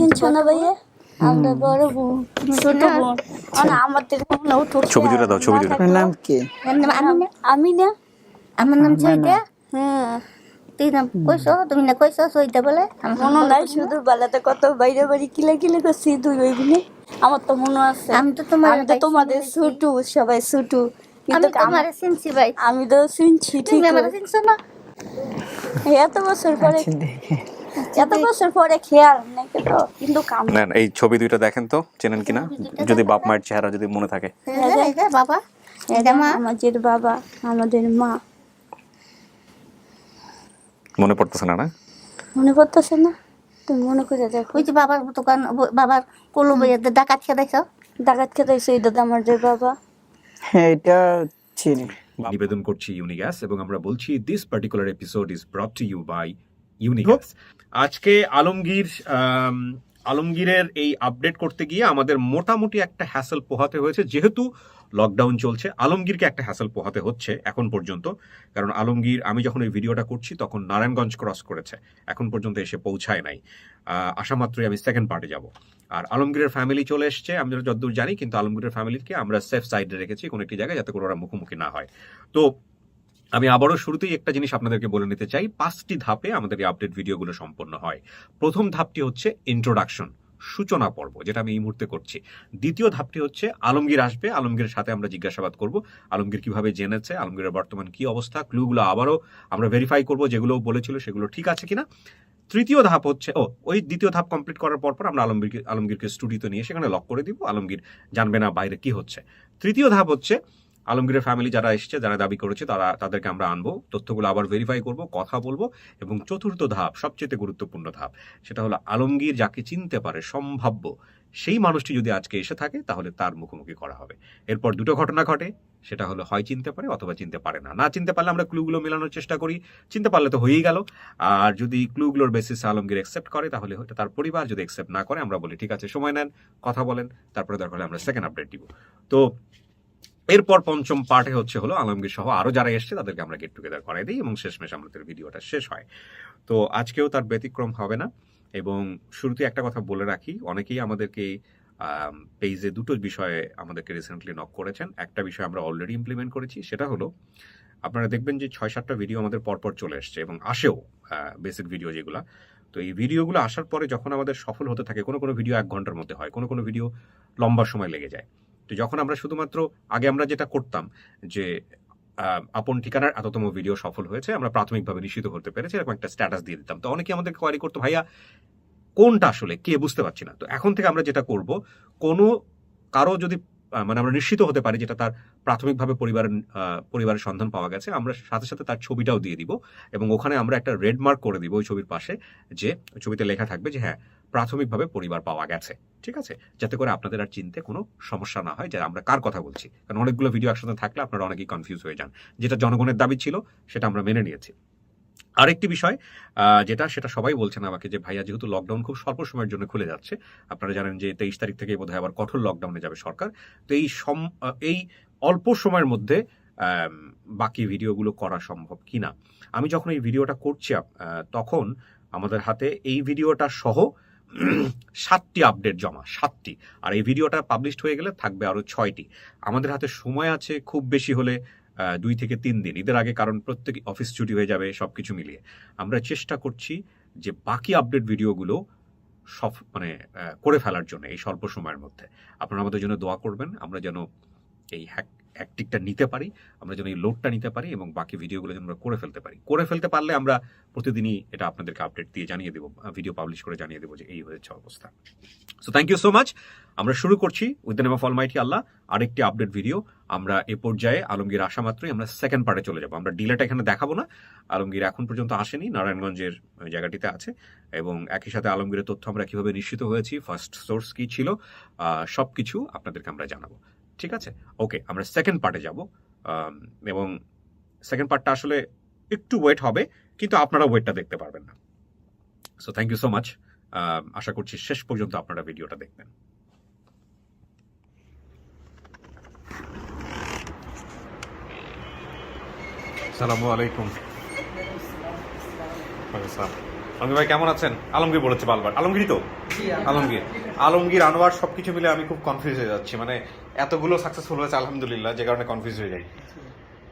চিনছো না ভাইয়া? আমরা বড় বোন, ছোট বোন। আমাদের কোনো ছবি দুটো দাও, ছবি দুটো। নাম কি? আমি না, আমার নাম চৈতা। হ্যাঁ তুই নাম কইছো, তুমি না কইছো চৈতা বলে? মনে নাই, শুধু বেলাতে কত বাইরে বাড়ি কিলা কিলা করছি দুই ভাই বোনে। আমার তো মনে আছে। আমি তো তোমাদের ছোট, সবাই ছোট, কিন্তু আমি তোমারে চিনছি ভাই। আমি তো শুনছি ঠিক। তুমি আমারে চিনছো না? এত বছর পরে, আচ্ছা, দেখে এত বছর পরে খেয়াল নাকি তো, কিন্তু কাম না এই ছবি দুইটা দেখেন তো, চেনেন কিনা, যদি বাপ মায়ের চেহারা যদি মনে থাকে। এই বাবা, এটা মা, আমাদের বাবা, আমাদের মা। মনে পড়তেছে না? না মনে পড়তেছে না? তুমি মনে করে দেখো। ওই যে বাবার দোকান, বাবার কলম বইয়াতে ডাকাত খেদাইছো। ডাকাত খেতাইছে, এই দাদা আমাদের বাবা। হ্যাঁ, এটা চিনি। নিবেদন করছি ইউনিগ্যাস এবং আমরা বলছি this particular episode is brought to you by Unigas. আজকে আলমগীরের এই আপডেট করতে গিয়ে আমাদের মোটামুটি একটা হ্যাসেল পোহাতে হয়েছে, যেহেতু লকডাউন চলছে। আলমগীরকে একটা হ্যাসেল পোহাতে হচ্ছে এখন পর্যন্ত, কারণ আলমগীর, আমি যখন এই ভিডিওটা করছি তখন নারায়ণগঞ্জ ক্রস করেছে, এখন পর্যন্ত এসে পৌঁছায় নাই। আসা মাত্রই আমি সেকেন্ড পার্টে যাব। আর আলমগীরের ফ্যামিলি চলে এসছে, আমরা যতদূর জানি, কিন্তু আলমগীরের ফ্যামিলিকে আমরা সেফ সাইডে রেখেছি কোনো একটি জায়গায়, যাতে করে ওরা মুখোমুখি না হয়। তো আমি আবারও শুরুতেই একটা জিনিস আপনাদেরকে বলে নিতে চাই, 5টি ধাপে আমাদের এই আপডেট ভিডিওগুলো সম্পন্ন হয়। প্রথম ধাপটি হচ্ছে ইন্ট্রোডাকশন, সূচনা পর্ব, যেটা আমি এই মুহূর্তে করছি। দ্বিতীয় ধাপটি হচ্ছে আলমগীর আসবে, আলমগীরের সাথে আমরা জিজ্ঞাসাবাদ করব, আলমগীর কিভাবে জেনেছে, আলমগীরের বর্তমান কি অবস্থা, ক্লুগুলো আবারও আমরা ভেরিফাই করব, যেগুলো বলেছিল সেগুলো ঠিক আছে কিনা। তৃতীয় ধাপ হচ্ছে, ওই দ্বিতীয় ধাপ কমপ্লিট করার পর আমরা আলমগীরকে স্টুডিওতে নিয়ে সেখানে লক করে দিব, আলমগীর জানবে না বাইরে কি হচ্ছে। তৃতীয় ধাপ হচ্ছে আলমগীরের ফ্যামিলি যারা এসছে, যারা দাবি করেছে, তাদেরকে আমরা আনবো, তথ্যগুলো আবার ভেরিফাই করব, কথা বলবো। এবং চতুর্থ ধাপ, সবচেয়ে গুরুত্বপূর্ণ ধাপ, সেটা হলো আলমগীর যাকে চিনতে পারে সম্ভাব্য সেই মানুষটি যদি আজকে এসে থাকে, তাহলে তার মুখোমুখি করা হবে। এরপর দুটো ঘটনা ঘটে, সেটা হলো হয় চিনতে পারে অথবা চিনতে পারে না। না চিনতে পারলে আমরা ক্লুগুলো মেলানোর চেষ্টা করি, চিনতে পারলে তো হয়েই গেল। আর যদি ক্লুগুলোর বেসিসে আলমগীর অ্যাকসেপ্ট করে, তাহলে হয়তো তার পরিবার, যদি অ্যাকসেপ্ট না করে, আমরা বলি ঠিক আছে সময় নেন, কথা বলেন, তারপরে দরকার হলে আমরা সেকেন্ড আপডেট দিব। তো এরপর পঞ্চম পার্টে হলো আলমগীর সহ আরো যারা এসছে তাদেরকে আমরা গেট টুগেদার করাই দিই এবং শেষমেশ আমাদের ভিডিওটা শেষ হয়। তো আজকেও তার ব্যতিক্রম হবে না। এবং শুরুতে একটা কথা বলে রাখি, অনেকেই আমাদেরকে পেজে দুটো বিষয়ে আমাদেরকে রিসেন্টলি নক করেছেন। একটা বিষয় আমরা অলরেডি ইমপ্লিমেন্ট করেছি, সেটা হলো আপনারা দেখবেন যে 6-7টা ভিডিও আমাদের পরপর চলে এসছে এবং আসেও বেসিক ভিডিও যেগুলো। তো এই ভিডিওগুলো আসার পরে যখন আমাদের সফল হতে থাকে, কোনো কোনো ভিডিও 1 ঘন্টার মধ্যে হয়, কোনো কোনো ভিডিও লম্বা সময় লেগে যায়। তো যখন আমরা শুধুমাত্র, আগে আমরা যেটা করতাম যে আপন ঠিকানার এততম ভিডিও সফল হয়েছে, আমরা প্রাথমিকভাবে নিশ্চিত করতে পেরেছি, এরকম একটা স্ট্যাটাস দিয়ে দিতাম। তো অনেকে আমাদের কোয়ারি করতো, ভাইয়া কোনটা আসলে কে, বুঝতে পারছি না। তো এখন থেকে আমরা যেটা করব, কারো যদি আমরা নিশ্চিত হতে পারি যেটা তার প্রাথমিকভাবে পরিবারের সন্ধান পাওয়া গেছে, আমরা সাথে সাথে তার ছবিটাও দিয়ে দিব এবং ওখানে আমরা একটা রেড মার্ক করে দিব ওই ছবির পাশে, যে ছবিতে লেখা থাকবে যে হ্যাঁ প্রাথমিকভাবে পরিবার পাওয়া গেছে, ঠিক আছে, যাতে করে আপনাদের আর চিনতে কোনো সমস্যা না হয় যে আমরা কার কথা বলছি। কারণ অনেকগুলো ভিডিও একসাথে থাকলে আপনারা অনেকেই কনফিউজ হয়ে যান। যেটা জনগণের দাবি ছিল সেটা আমরা মেনে নিয়েছি। আরেকটি বিষয় সেটা সবাই বলছেন আমাকে, যে ভাইয়া যেহেতু লকডাউন খুব স্বল্প সময়ের জন্য খুলে যাচ্ছে, আপনারা জানেন যে 23 তারিখ থেকে বোধহয় আবার কঠোর লকডাউনে যাবে সরকার, তো এই অল্প সময়ের মধ্যে বাকি ভিডিওগুলো করা সম্ভব কিনা। আমি যখন এই ভিডিওটা করছি তখন আমাদের হাতে এই ভিডিওটা সহ 7টি আপডেট জমা, 7টি, আর এই ভিডিওটা পাবলিশড হয়ে গেলে থাকবে আরো 6টি। আমাদের হাতে সময় আছে খুব বেশি হলে 2 থেকে 3 দিন, ঈদের আগে, কারণ প্রত্যেক অফিস ছুটি হয়ে যাবে সবকিছু মিলিয়ে। আমরা চেষ্টা করছি যে বাকি আপডেট ভিডিওগুলো করে ফেলার জন্য এই স্বল্প সময়ের মধ্যে। আপনারা আমাদের জন্য দোয়া করবেন, আমরা যেন এই হ্যাকটিকটা নিতে পারি, আমরা যেন এই লোডটা নিতে পারি এবং বাকি ভিডিওগুলো যেন আমরা করে ফেলতে পারলে আমরা প্রতিদিনই এটা আপনাদেরকে আপডেট দিয়ে জানিয়ে দেবো, ভিডিও পাবলিশ করে জানিয়ে দেবো যে এই হয়েছে অবস্থা। So thank you so much. আমরা শুরু করছি with the name of almighty Allah আরেকটি আপডেট ভিডিও। আমরা এ পর্যায়ে আলমগীর আসা মাত্রই আমরা সেকেন্ড পার্টে চলে যাবো। আমরা ডিলেটা এখানে দেখাবো না, আলমগীর এখন পর্যন্ত আসেনি, নারায়ণগঞ্জের জায়গাটিতে আছে, এবং একই সাথে আলমগীরের তথ্য আমরা কিভাবে নিশ্চিত হয়েছি, ফার্স্ট সোর্স কি ছিল, সবকিছু আপনাদেরকে আমরা জানাবো, ঠিক আছে? ওকে, আমরা সেকেন্ড পার্টে যাব এবং সেকেন্ড পার্টটা আসলে একটু ওয়েট হবে, কিন্তু আপনারা ওয়েটটা দেখতে পারবেন না। So thank you so much. আশা করছি শেষ পর্যন্ত আপনারা ভিডিওটা দেখবেন। আসসালামু আলাইকুম। আলমগীর ভাই কেমন আছেন? আলমগীর বলেছে বারবার, আলমগীরই তো আলমগীর আনোয়ার সবকিছু মিলে আমি খুব কনফিউজ হয়ে যাচ্ছি, মানে এতগুলো সাকসেসফুল হয়েছে আলহামদুলিল্লাহ, যে কারণে কনফিউজ হয়ে যাই।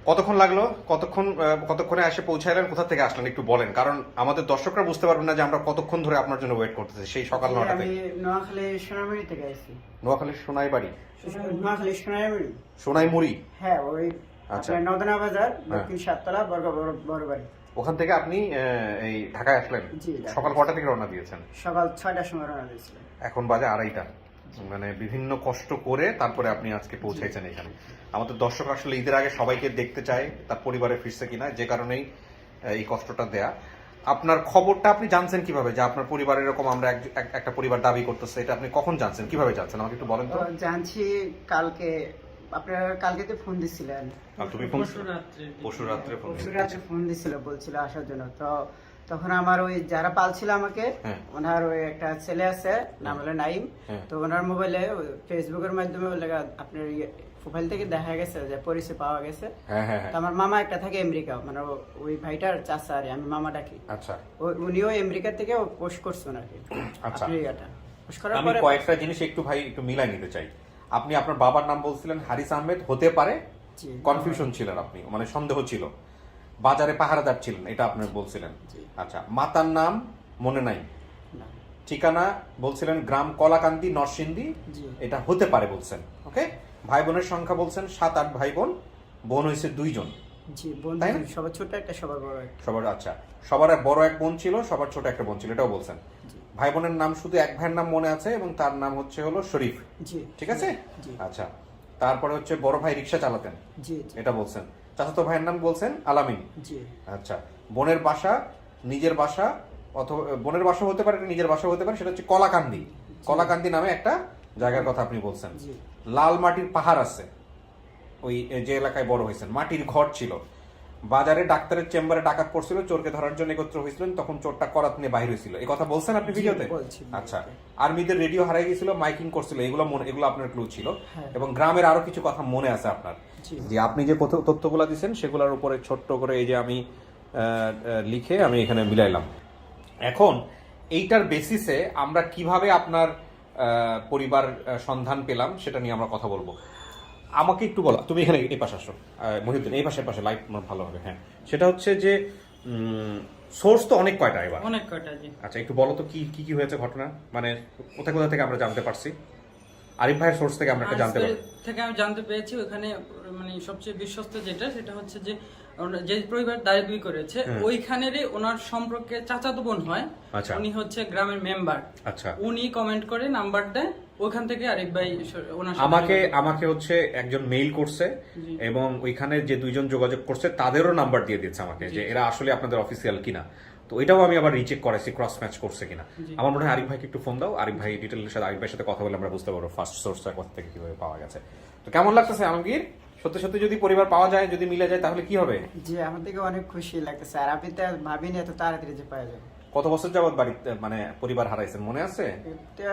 কতক্ষণ লাগলো, কতক্ষণে এসে পৌঁছাইলেন, কোথা থেকে আসলেন একটু বলেন, কারণ আমাদের দর্শকরা বুঝতে পারবেন না যে আমরা কতক্ষণ ধরে আপনার জন্য ওয়েট করতেছি সেই সকাল 9টা আমি থেকে। নোয়াখালী সোনাইমুড়ি থেকে আসছি। নোয়াখালীর সোনাইবাড়ি, নোয়াখালী সোনাইমুড়ি, সোনাইমুড়ি। হ্যাঁ ওই আচ্ছা। আপনার নদনা বাজার দক্ষিণ সাততলা বড় বাড়ি। ওখান থেকে আপনি এই ঢাকায় আসলেন জি, ঢাকায়। সকাল কটা থেকে রওনা দিয়েছেন? সকাল 6টার সময় রওনা দিয়েছিলাম। এখন বাজে 2:30। মানে বিভিন্ন কষ্ট করে তারপরে আপনি আজকে পৌঁছাইছেন এখানে। আমাদের দর্শক আসলে ঈদের আগে সবাইকে দেখতে চায় তার পরিবারে ফিরছে কিনা, যে কারণেই এই কষ্টটা দেয়া। আপনার খবরটা আপনি জানছেন কিভাবে যে আপনার পরিবার এরকম, আমরা একটা পরিবার দাবি করতেছে, এটা আপনি কখন জানছেন, কিভাবে জানছেন আমাকে একটু বলেন তো। জানছি কালকে, আপনারা কালকে তো ফোন দিছিলেন। তুমি পরশু রাত্রে ফোন ফোন দিছিল, বলছিল আসার জন্য। তো তখন আমার ওই যারা পালছিল আমাকে, হ্যাঁ। ওনার ওই একটা ছেলে আছে, নাম হলো নাইম। হ্যাঁ। তো ওনার মোবাইলে ফেসবুকের মাধ্যমে আপনার প্রোফাইল থেকে দেখা গেছে যে পরিচয় পাওয়া গেছে। হ্যাঁ হ্যাঁ তো আমার মামা একটা থাকে আমেরিকা, মানে ওই ভাইটার চাচা, আর আমি মামা ডাকি। আচ্ছা, উনিও আমেরিকা থেকে পোস্ট করছে ওনাকে। আচ্ছা। আপনি এটা পোস্ট করার আমি পরে কয়েকটা জিনিস একটু মিলাই নিতে চাই। আপনি আপনার বাবার নাম বলছিলেন হারিস আহমেদ, হতে পারে জি। কনফিউশন ছিলেন আপনি, মানে সন্দেহ ছিল, বাজারে পাহারাদার ছিলেন, এটা আপনি বলছিলেন। জি। আচ্ছা, মাতার নাম মনে নাই, না। ঠিকানা বলছিলেন গ্রাম কলাকান্দি নরসিংদী, জি। এটা হতে পারে বলছেন। ওকে, ভাই বোনের সংখ্যা বলছেন 7-8 ভাই বোন, বোন হয়েছে 2 জন। জি, বোন তাই না? সবার ছোট একটা, সবার বড় একটা। সবার, আচ্ছা, সবার বড় এক বোন ছিল, সবার ছোট একটা বোন ছিল, এটাও বলছেন। জি। ভাই বোনের নাম শুধু এক ভাইয়ের নাম মনে আছে এবং তার নাম হলো শরীফ, জি। ঠিক আছে? জি। আচ্ছা, তারপরে বড় ভাই রিক্সা চালাতেন, জি। জি। এটা বলছেন। চাচাতো ভাইয়ের নাম বলছেন আলামিন। জি। আচ্ছা, বোনের বাসা, নিজের বাসা, অথবা বোনের বাসা হতে পারে, নিজের বাসা হতে পারে, সেটা হচ্ছে কলাকান্দি। কলাকান্দি নামে একটা জায়গার কথা আপনি বলছেন। জি। লাল মাটির পাহাড় আছে ওই যে এলাকায় বড় হয়েছেন, মাটির ঘর ছিল, বাজারে ডাক্তারের চেম্বারে ডাকাত পড়ছিল, চোরকে ধরার জন্য একত্র হয়েছিলেন, তখন চোরটা করাত নিয়ে বাইরে হয়েছিল, এই কথা বলছেন আপনি ভিডিওতে? বলছি। আচ্ছা, আর্মিদের রেডিও হারাই গেছিল, মাইকিং করছিল, এগুলো আপনার ক্লু ছিল। হ্যাঁ। এবং গ্রামের আরো কিছু কথা মনে আছে আপনার, জি। যে আপনি যে তথ্যগুলো দিচ্ছেন সেগুলোর উপরে ছোট্ট করে এই যে আমি লিখে আমি এখানে মিলাইলাম। এখন এইটার বেসিসে আমরা কিভাবে আপনার পরিবার সন্ধান পেলাম সেটা নিয়ে আমরা কথা বলবো। আমাকে একটু বলো, তুমি এখানে এই পাশে আসো, মহিউদ্দিন এই পাশে লাইভ ভালো হবে। হ্যাঁ, সেটা হচ্ছে যে সোর্স তো অনেক কয়টা এবার? অনেক কয়টা, জি। আচ্ছা, একটু বলো তো কি কি হয়েছে ঘটনা, মানে কোথা থেকে আমরা জানতে পারছি? আরিফ ভাইয়ের সোর্স থেকে আমরা একটা জানতে পারি, থেকে আমি জানতে পেরেছি ওখানে মানে সবচেয়ে বিশ্বস্ত যেটা, সেটা হচ্ছে যে যে পরিবার দাবি করেছে ওইখানেরই ওনার সম্পর্কে চাচাতো বোন হয়। আচ্ছা। উনি হচ্ছে গ্রামের মেম্বার। আচ্ছা, উনি কমেন্ট করে নাম্বার দেয়, ওইখান থেকে আরিফ ভাই ওনার সাথে আমাকে একজন মেইল করছে এবং ওইখানে যে 2 জন যোগাযোগ করছে তাদেরও নাম্বার দিয়ে দিচ্ছে আমাকে, যে এরা আসলে আপনাদের অফিসিয়াল কিনা। তো এটাও আমি আবার রিচেক করাইছি, ক্রস ম্যাচ করছে কিনা। আমার মনে হয় আরিফ ভাইকে একটু ফোন দাও, আরিফ ভাই ডিটেইলের সাথে আরিফ ভাইয়ের সাথে কথা বলে আমরা বুঝতে পারবো ফার্স্ট সোর্সটা কোথা থেকে কিভাবে পাওয়া গেছে। তো কেমন লাগতেছে আলমগীর, সত্যি সত্যি যদি পরিবার পাওয়া যায়, যদি মিলে যায়, তাহলে কি হবে? জি, আমার থেকে অনেক খুশি লাগতেছে। আর আপনি তো ভাবিনি এত তাড়াতাড়ি যে পাওয়া যাবে। কত বছর যাবত বাড়িতে মানে পরিবার হারাইছেন মনে আছে? এটা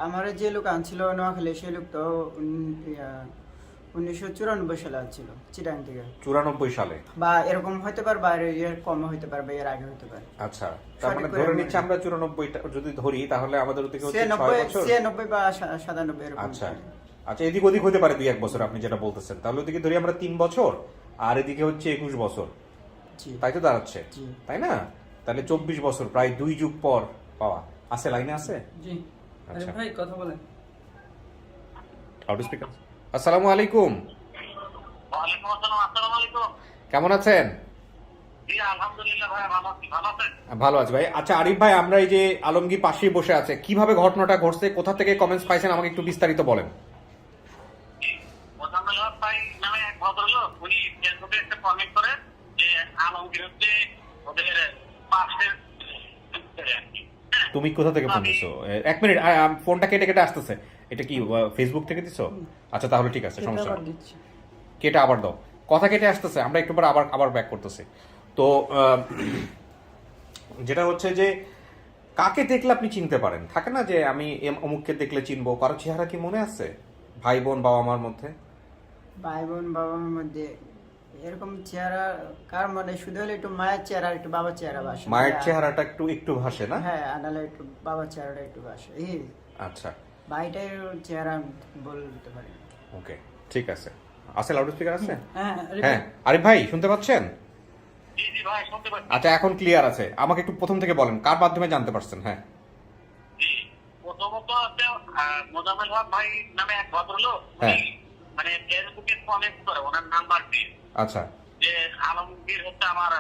আমার যে লোক আনছিল নোয়াখালী, সেই লোক তো 1994 সালে আনছিল চিটাং থেকে। 94 সালে, বা এরকম হতে পারে, বা এর কম হতে পারে, বা এর আগে হতে পারে। আচ্ছা, তার মানে ধরে নিচ্ছি আমরা 94টা যদি ধরি, তাহলে আমাদের ওদিকে হচ্ছে 6 বছর, 96 বা 97 এরকম। আচ্ছা আচ্ছা, এদিক ওদিক হতে পারে 2-1 বছর আপনি যেটা বলতেছেন, তাহলে ওদিকে ধরি আমরা 3 বছর, আর এদিকে হচ্ছে 21 বছর, জি। তাই তো দাঁড়াচ্ছে, জি। তাই না? তাহলে 24 বছর, প্রায় 2 যুগ পর পাওয়া। আছে, লাইনে আছে? জি। আরিফ আচ্ছা, ভাই কথা বলেন। Loud speaker. আসসালামু আলাইকুম। ওয়ালাইকুম আসসালাম। আসসালামু আলাইকুম। কেমন আছেন? জি, আলহামদুলিল্লাহ ভাই, ভালো আছি। ভালো আছেন? ভালো আছি ভাই। আচ্ছা আরিফ ভাই, আমরা এই যে আলমগীর পাশেই বসে আছে, কিভাবে ঘটনাটা ঘটছে, কোথা থেকে কমেন্টস পাইছেন, আমাকে একটু বিস্তারিত বলেন। মোজাম্মেল হক ভাই নামে এক ভদ্রলোক, উনি ফেসবুকে একটা কমেন্ট করে যে আলমগীর হচ্ছে ওদের পাশের। তুমি কোথা থেকে ফোন দিছো? 1 মিনিট, ফোনটা কেটে কেটে আসতেছে। এটা কি ফেসবুক থেকে দিছো? আচ্ছা, তাহলে ঠিক আছে, সমস্যা আবার নেই। দিচ্ছি। কেটে আবার দাও, কথা কেটে আসতেছে, আমরা একটু পর আবার ব্যাক করতেছি। তো যেটা হচ্ছে যে কাকে দেখলে আপনি চিনতে পারেন, থাকে না যে আমি অমুককে দেখলে চিনবো, কারো চেহারা কি মনে আছে ভাই বোন বাবা মার মধ্যে? ভাই বোন বাবা মার মধ্যে এরকম চেহারা কার মানে শুধু হলে একটু মায়ের চেহারা আর একটু বাবার চেহারা বাসে। মায়ের চেহারাটা একটু একটু ভাসে না? হ্যাঁ, আনালে একটু বাবার চেহারাটা একটু বাসে। এই আচ্ছা, ভাইটার চেহারা আমি বলতে পারি না। ওকে, ঠিক আছে। আছে লাউড স্পিকার আছে? হ্যাঁ হ্যাঁ, আরিফ ভাই শুনতে পাচ্ছেন? জি জি ভাই শুনতে পাচ্ছি। আচ্ছা, এখন ক্লিয়ার আছে। আমাকে একটু প্রথম থেকে বলেন কার মাধ্যমে জানতে পারছেন? হ্যাঁ, জি, প্রথমত হচ্ছে মোজাম্মেল হক ভাই নামে এক ভদ্রলোক, হ্যাঁ। উনি মানে ফেসবুকে কমেন্ট করে ওনার নাম্বার দিয়ে আচ্ছা, যে আলমগীর হচ্ছে আমার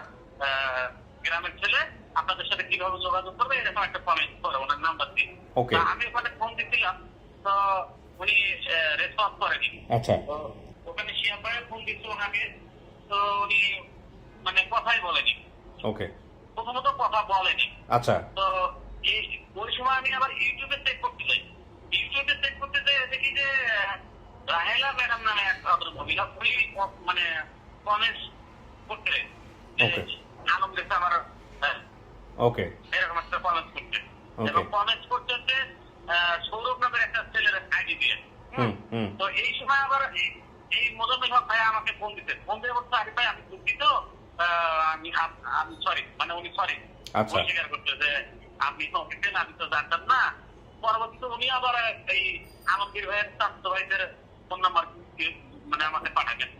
গ্রামের ছেলে, আপনাদের সাথে কিভাবে যোগাযোগ করবে এরকম একটা কমেন্ট করে ওনার নাম্বার দিয়ে। Okay. তা আমি ওখানে ফোন দিচ্ছিলাম, তো উনি রেসপন্স করেনি। আচ্ছা, তো ওখানে শিয়া ভাই ফোন দিচ্ছে ওনাকে, তো উনি মানে কথাই বলেনি, ওকে, প্রথমত কথা বলেনি। আচ্ছা, তো এই ওই সময় আমি আবার ইউটিউবে চেক করতে যাই, ইউটিউবে চেক করতে যাই দেখি যে রাহেলা ম্যাডাম নামে এক ভদ্রমহিলা উনি মানে কমেন্টস করতে Okay. আলমগীর আমার ওকে, এরকম একটা কমেন্টস করতে, Okay. এবং কমেন্টস করতে সৌরভ নামের একটা ছেলের আইডি দিয়ে। হুম। তো এই সময় আবার এই মোজাম্মেল হক ভাই আমাকে ফোন দিতে বলছে, আরে ভাই আমি দুঃখিত, আমি সরি, মানে উনি সরি আচ্ছা। স্বীকার করতে যে আপনি তো অফিসেন, আমি তো জানতাম না। পরবর্তীতে উনি আবার এই আলমগীর ভাইয়ের স্বাস্থ্য ভাইদের ফোন নাম্বার মানে আমাকে পাঠাবেন।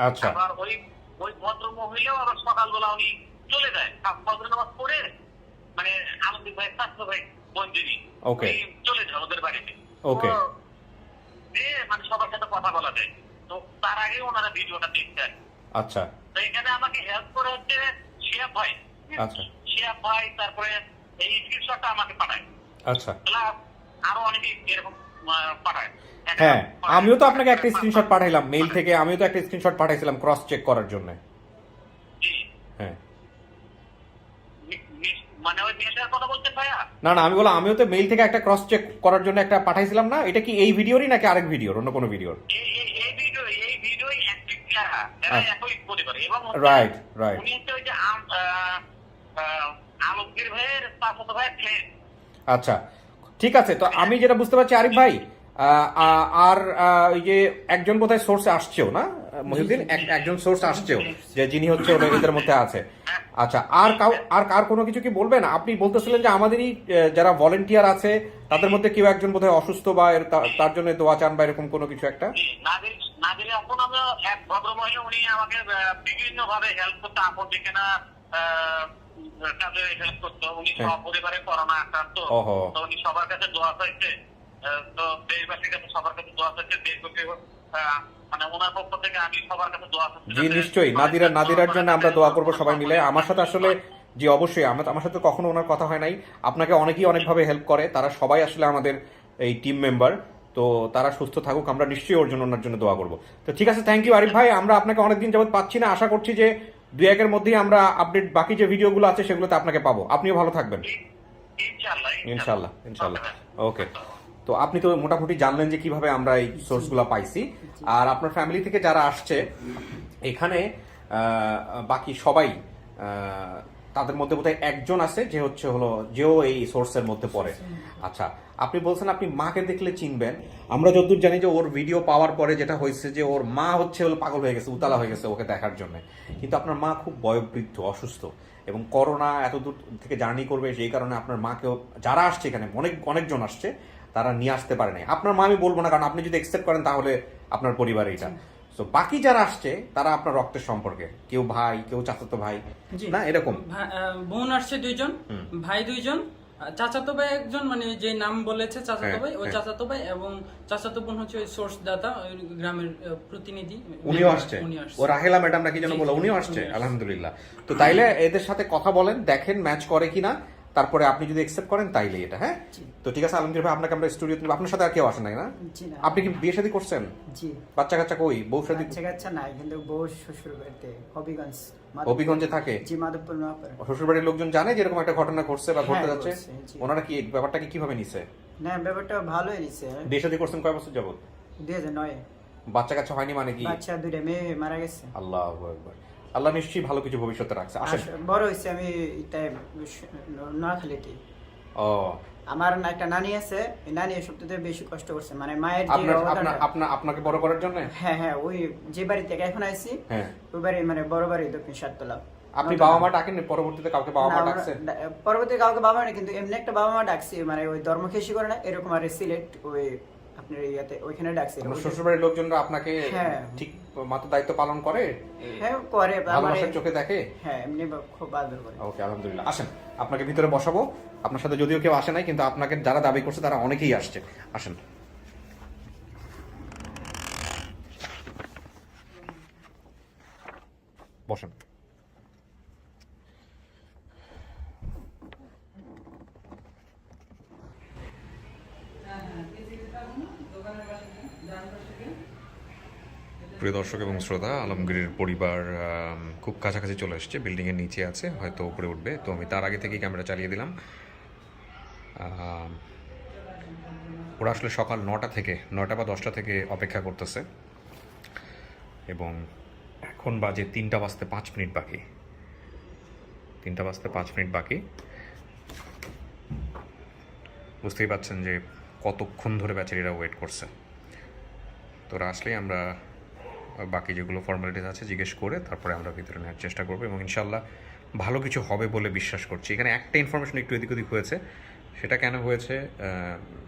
আচ্ছা। আবার ওই ভদ্র মহিলাও আবার সকালবেলা উনি চলে যায় ফজর নামাজ পড়ে, মানে আলমগীর ভাইয়ের স্বাস্থ্য ভাই বন্ধুনি Okay. চলে যায় ওদের বাড়িতে। Okay. তো দিয়ে মানে সবার সাথে কথা বলা যায়। তো তার আগে ওনারা ভিডিওটা দেখতেন। আচ্ছা, তো এখানে আমাকে হেল্প করে হচ্ছে শিয়া ভাই। আচ্ছা। শিয়া ভাই তারপরে এই স্ক্রিনশটটা আমাকে পাঠায়। আচ্ছা, প্লাস আরো অনেকে এরকম পাঠায়। হ্যাঁ, আমিও তো আপনাকে একটা স্ক্রিনশট পাঠাইলাম মেইল থেকে। আমিও তো একটা স্ক্রিনশট পাঠাইছিলাম ক্রস চেক করার জন্য। জি, হ্যাঁ, মানে ওই মেয়েটার কথা বলছেন ভাইয়া? না, আমি বললাম আমিও তো মেইল থেকে একটা ক্রস চেক করার জন্য একটা পাঠাইছিলাম না? এটা কি এই ভিডিওরই নাকি আরেক ভিডিওর, অন্য কোনো ভিডিওর? এই ভিডিওই একই চেহারা, এরা একই পরিবার। এবং রাইট। উনি হচ্ছে ওই যে আলমগীর ভাইয়ের চাচাতো ভাইয়ের ছেলে। আচ্ছা, ঠিক আছে। তো আমি যেটা বুঝতে পারছি আরিফ ভাই, আর ওই যে একজন বোধহয় সোর্সে আসছেও না মহিউদ্দিন, একজন সোর্স আসছেও যে যিনি হচ্ছে এদের মধ্যে আছে। আচ্ছা, আর কোনো কিছু কি বলবেন? আপনি বলতেছিলেন যে আমাদেরই যারা ভলেন্টিয়ার আছে তাদের মধ্যে কেউ একজন বোধহয় অসুস্থ বা তার জন্য দোয়া চান বা এরকম কোনো কিছু একটা। নাদির এখন আমরা এক ভদ্রমহিলা, উনি আমাকে বিভিন্ন ভাবে হেল্প করতে, আপন দিকে না কাজে হেল্প করতো। উনি সপরিবারে করোনা আক্রান্ত, তো উনি সবার কাছে দোয়া চাইছে। তো দেশবাসীর কাছে সবার কাছে দোয়া চাইছে, দেশবাসী মানে ওনার পক্ষ থেকে আমি সবার কাছে দোয়া চাইছি। জি, নিশ্চয়ই নাদিরার জন্য আমরা দোয়া করবো সবাই মিলে। আমার সাথে আসলে জি অবশ্যই আমার সাথে কখনো ওনার কথা হয় নাই। আপনাকে অনেকেই অনেকভাবে হেল্প করে, তারা সবাই আসলে আমাদের এই টিম মেম্বার। তো তারা সুস্থ থাকুক, আমরা নিশ্চয়ই ওনার জন্য দোয়া করবো। তো ঠিক আছে, থ্যাংক ইউ আরিফ ভাই। আমরা আপনাকে অনেকদিন যাবত পাচ্ছি না, আশা করছি যে 2-1 মধ্যেই আমরা আপডেট বাকি যে ভিডিওগুলো আছে সেগুলোতে আপনাকে পাবো। আপনিও ভালো থাকবেন ইনশাল্লাহ। ওকে, তো আপনি তো মোটামুটি জানলেন যে কিভাবে আমরা এই সোর্সগুলো পাইছি। আর আপনার ফ্যামিলি থেকে যারা আসছে এখানে বাকি সবাই, তাদের মধ্যে বোধহয় একজন আছে যে যেও এই সোর্সের মধ্যে পড়ে। আচ্ছা, আপনি বলছেন আপনি মাকে দেখলে চিনবেন। আমরা যতদূর জানি যে ওর ভিডিও পাওয়ার পরে যেটা হয়েছে যে ওর মা হলো পাগল হয়ে গেছে, উতালা হয়ে গেছে ওকে দেখার জন্য। কিন্তু আপনার মা খুব বয়োবৃদ্ধ, অসুস্থ, এবং করোনা এত দূর থেকে জার্নি করবে, সেই কারণে আপনার মাকেও যারা আসছে এখানে অনেকজন আসছে, তারা নিয়ে আসতে পারে নাই। আপনার মা আমি বলবো না, কারণ আপনি যদি অ্যাকসেপ্ট করেন তাহলে আপনার পরিবার এটা। তো বাকি যারা আসছে তারা আপনার রক্তের সম্পর্কে, কেউ ভাই, কেউ চাচাতো ভাই, না এরকম। বোন আসছে 2জন, ভাই 2জন, চাচাতো ভাই একজন, মানে যে নাম বলেছে চাচাতো ভাই, ওই চাচাতো ভাই, এবং চাচাতো বোন হচ্ছে ওই সোর্স দাতা, ওই গ্রামের প্রতিনিধি, উনিও আসছে। ও রাহেলা ম্যাডাম নাকি যেন বলে, উনিও আসছে। আলহামদুলিল্লাহ। তো তাইলে এদের সাথে কথা বলেন, দেখেন ম্যাচ করে কিনা, তারপরে আপনি যদি অ্যাকসেপ্ট করেন তাইলে এটা। হ্যাঁ, তো ঠিক আছে আলমগীর ভাই, আপনাকে আমরা স্টুডিওতে নিব। আপনার সাথে আর কেউ আসে নাই না? আপনি কি বিয়ে শাদী করছেন? জি। বাচ্চা কাচ্চা কই? বউ শাদী? বাচ্চা নাই, কিন্তু বউ শ্বশুর বাড়িতে হবিগঞ্জে থাকে। জি, মাধবপুর নোয়াপাড়া। শ্বশুর বাড়ির লোকজন জানে যে এরকম একটা ঘটনা ঘটছে বা ঘটতে যাচ্ছে? ওনারা কি ব্যাপারটাকে কিভাবে নিছে? না, ব্যাপারটা ভালোই নিছে। বিয়ে শাদী করছেন কয় বছর যাবত? 2009। বাচ্চা কাচ্চা হয়নি মানে কি? বাচ্চা 2টা মেয়ে মারা গেছে। আল্লাহু আকবার। আল্লাহ নিশ্চয়ই ভালো কিছু ভবিষ্যতে রাখছে। আসেন। বড় হইছে আমি নোয়াখালীতে। ও আমার একটা নানি আছে, এই নানি সবথেকে বেশি কষ্ট করছে, মানে মায়ের যে আপনার অবদানটা- আপনাকে বড় করার জন্য? হ্যাঁ, ওই যে বাড়ি থেকে এখন আইছি হ্যাঁ। ওই বাড়ি, মানে বড় বাড়ি দক্ষিণ সাততলা। আপনি বাবা মা ডাকেন পরবর্তীতে কাউকে বাবা মা না, ডাকছে? পরবর্তী কাউকে বাবা না, কিন্তু এমনি একটা বাবা মা ডাকছি, মানে ওই ধর্মকেশি করে না এরকম, আর সিলেট ওই আপনার ইয়াতে ওইখানে ডাকছি। আপনার শ্বশুরবাড়ির লোকজনরা আপনাকে হ্যাঁ। ঠিক মতো দায়িত্ব পালন করে? হ্যাঁ করে, ভালোবাসার চোখে দেখে? হ্যাঁ এমনি খুব আদর করে। ওকে, আলহামদুলিল্লাহ। আসেন, আপনাকে ভিতরে বসাবো। আপনার সাথে যদিও কেউ আসে নাই, কিন্তু আপনাকে যারা দাবি করছে তারা অনেকেই আসছে। আসেন। বসেন। প্রিয় দর্শক এবং শ্রোতা, আলমগীরের পরিবার খুব কাছাকাছি চলে এসেছে, বিল্ডিংয়ের নিচে আছে, হয়তো উপরে উঠবে। তো আমি তার আগে থেকেই ক্যামেরা চালিয়ে দিলাম। ওরা আসলে সকাল 9টা থেকে 9টা বা 10টা থেকে অপেক্ষা করতেছে, এবং এখন বাজে 3টা বাজতে 5 মিনিট বাকি। 3টা বাজতে 5 মিনিট বাকি। বুঝতেই পারছেন যে কতক্ষণ ধরে বেচারিরা ওয়েট করছে। তো ওরা আসলেই আমরা বাকি যেগুলো ফর্মালিটিস আছে জিজ্ঞেস করে তারপরে আমরা ভিতরে নেওয়ার চেষ্টা করবো, এবং ইনশাল্লাহ ভালো কিছু হবে বলে বিশ্বাস করছি। এখানে একটা ইনফরমেশন একটু এদিক ওদিক হয়েছে, সেটা কেন হয়েছে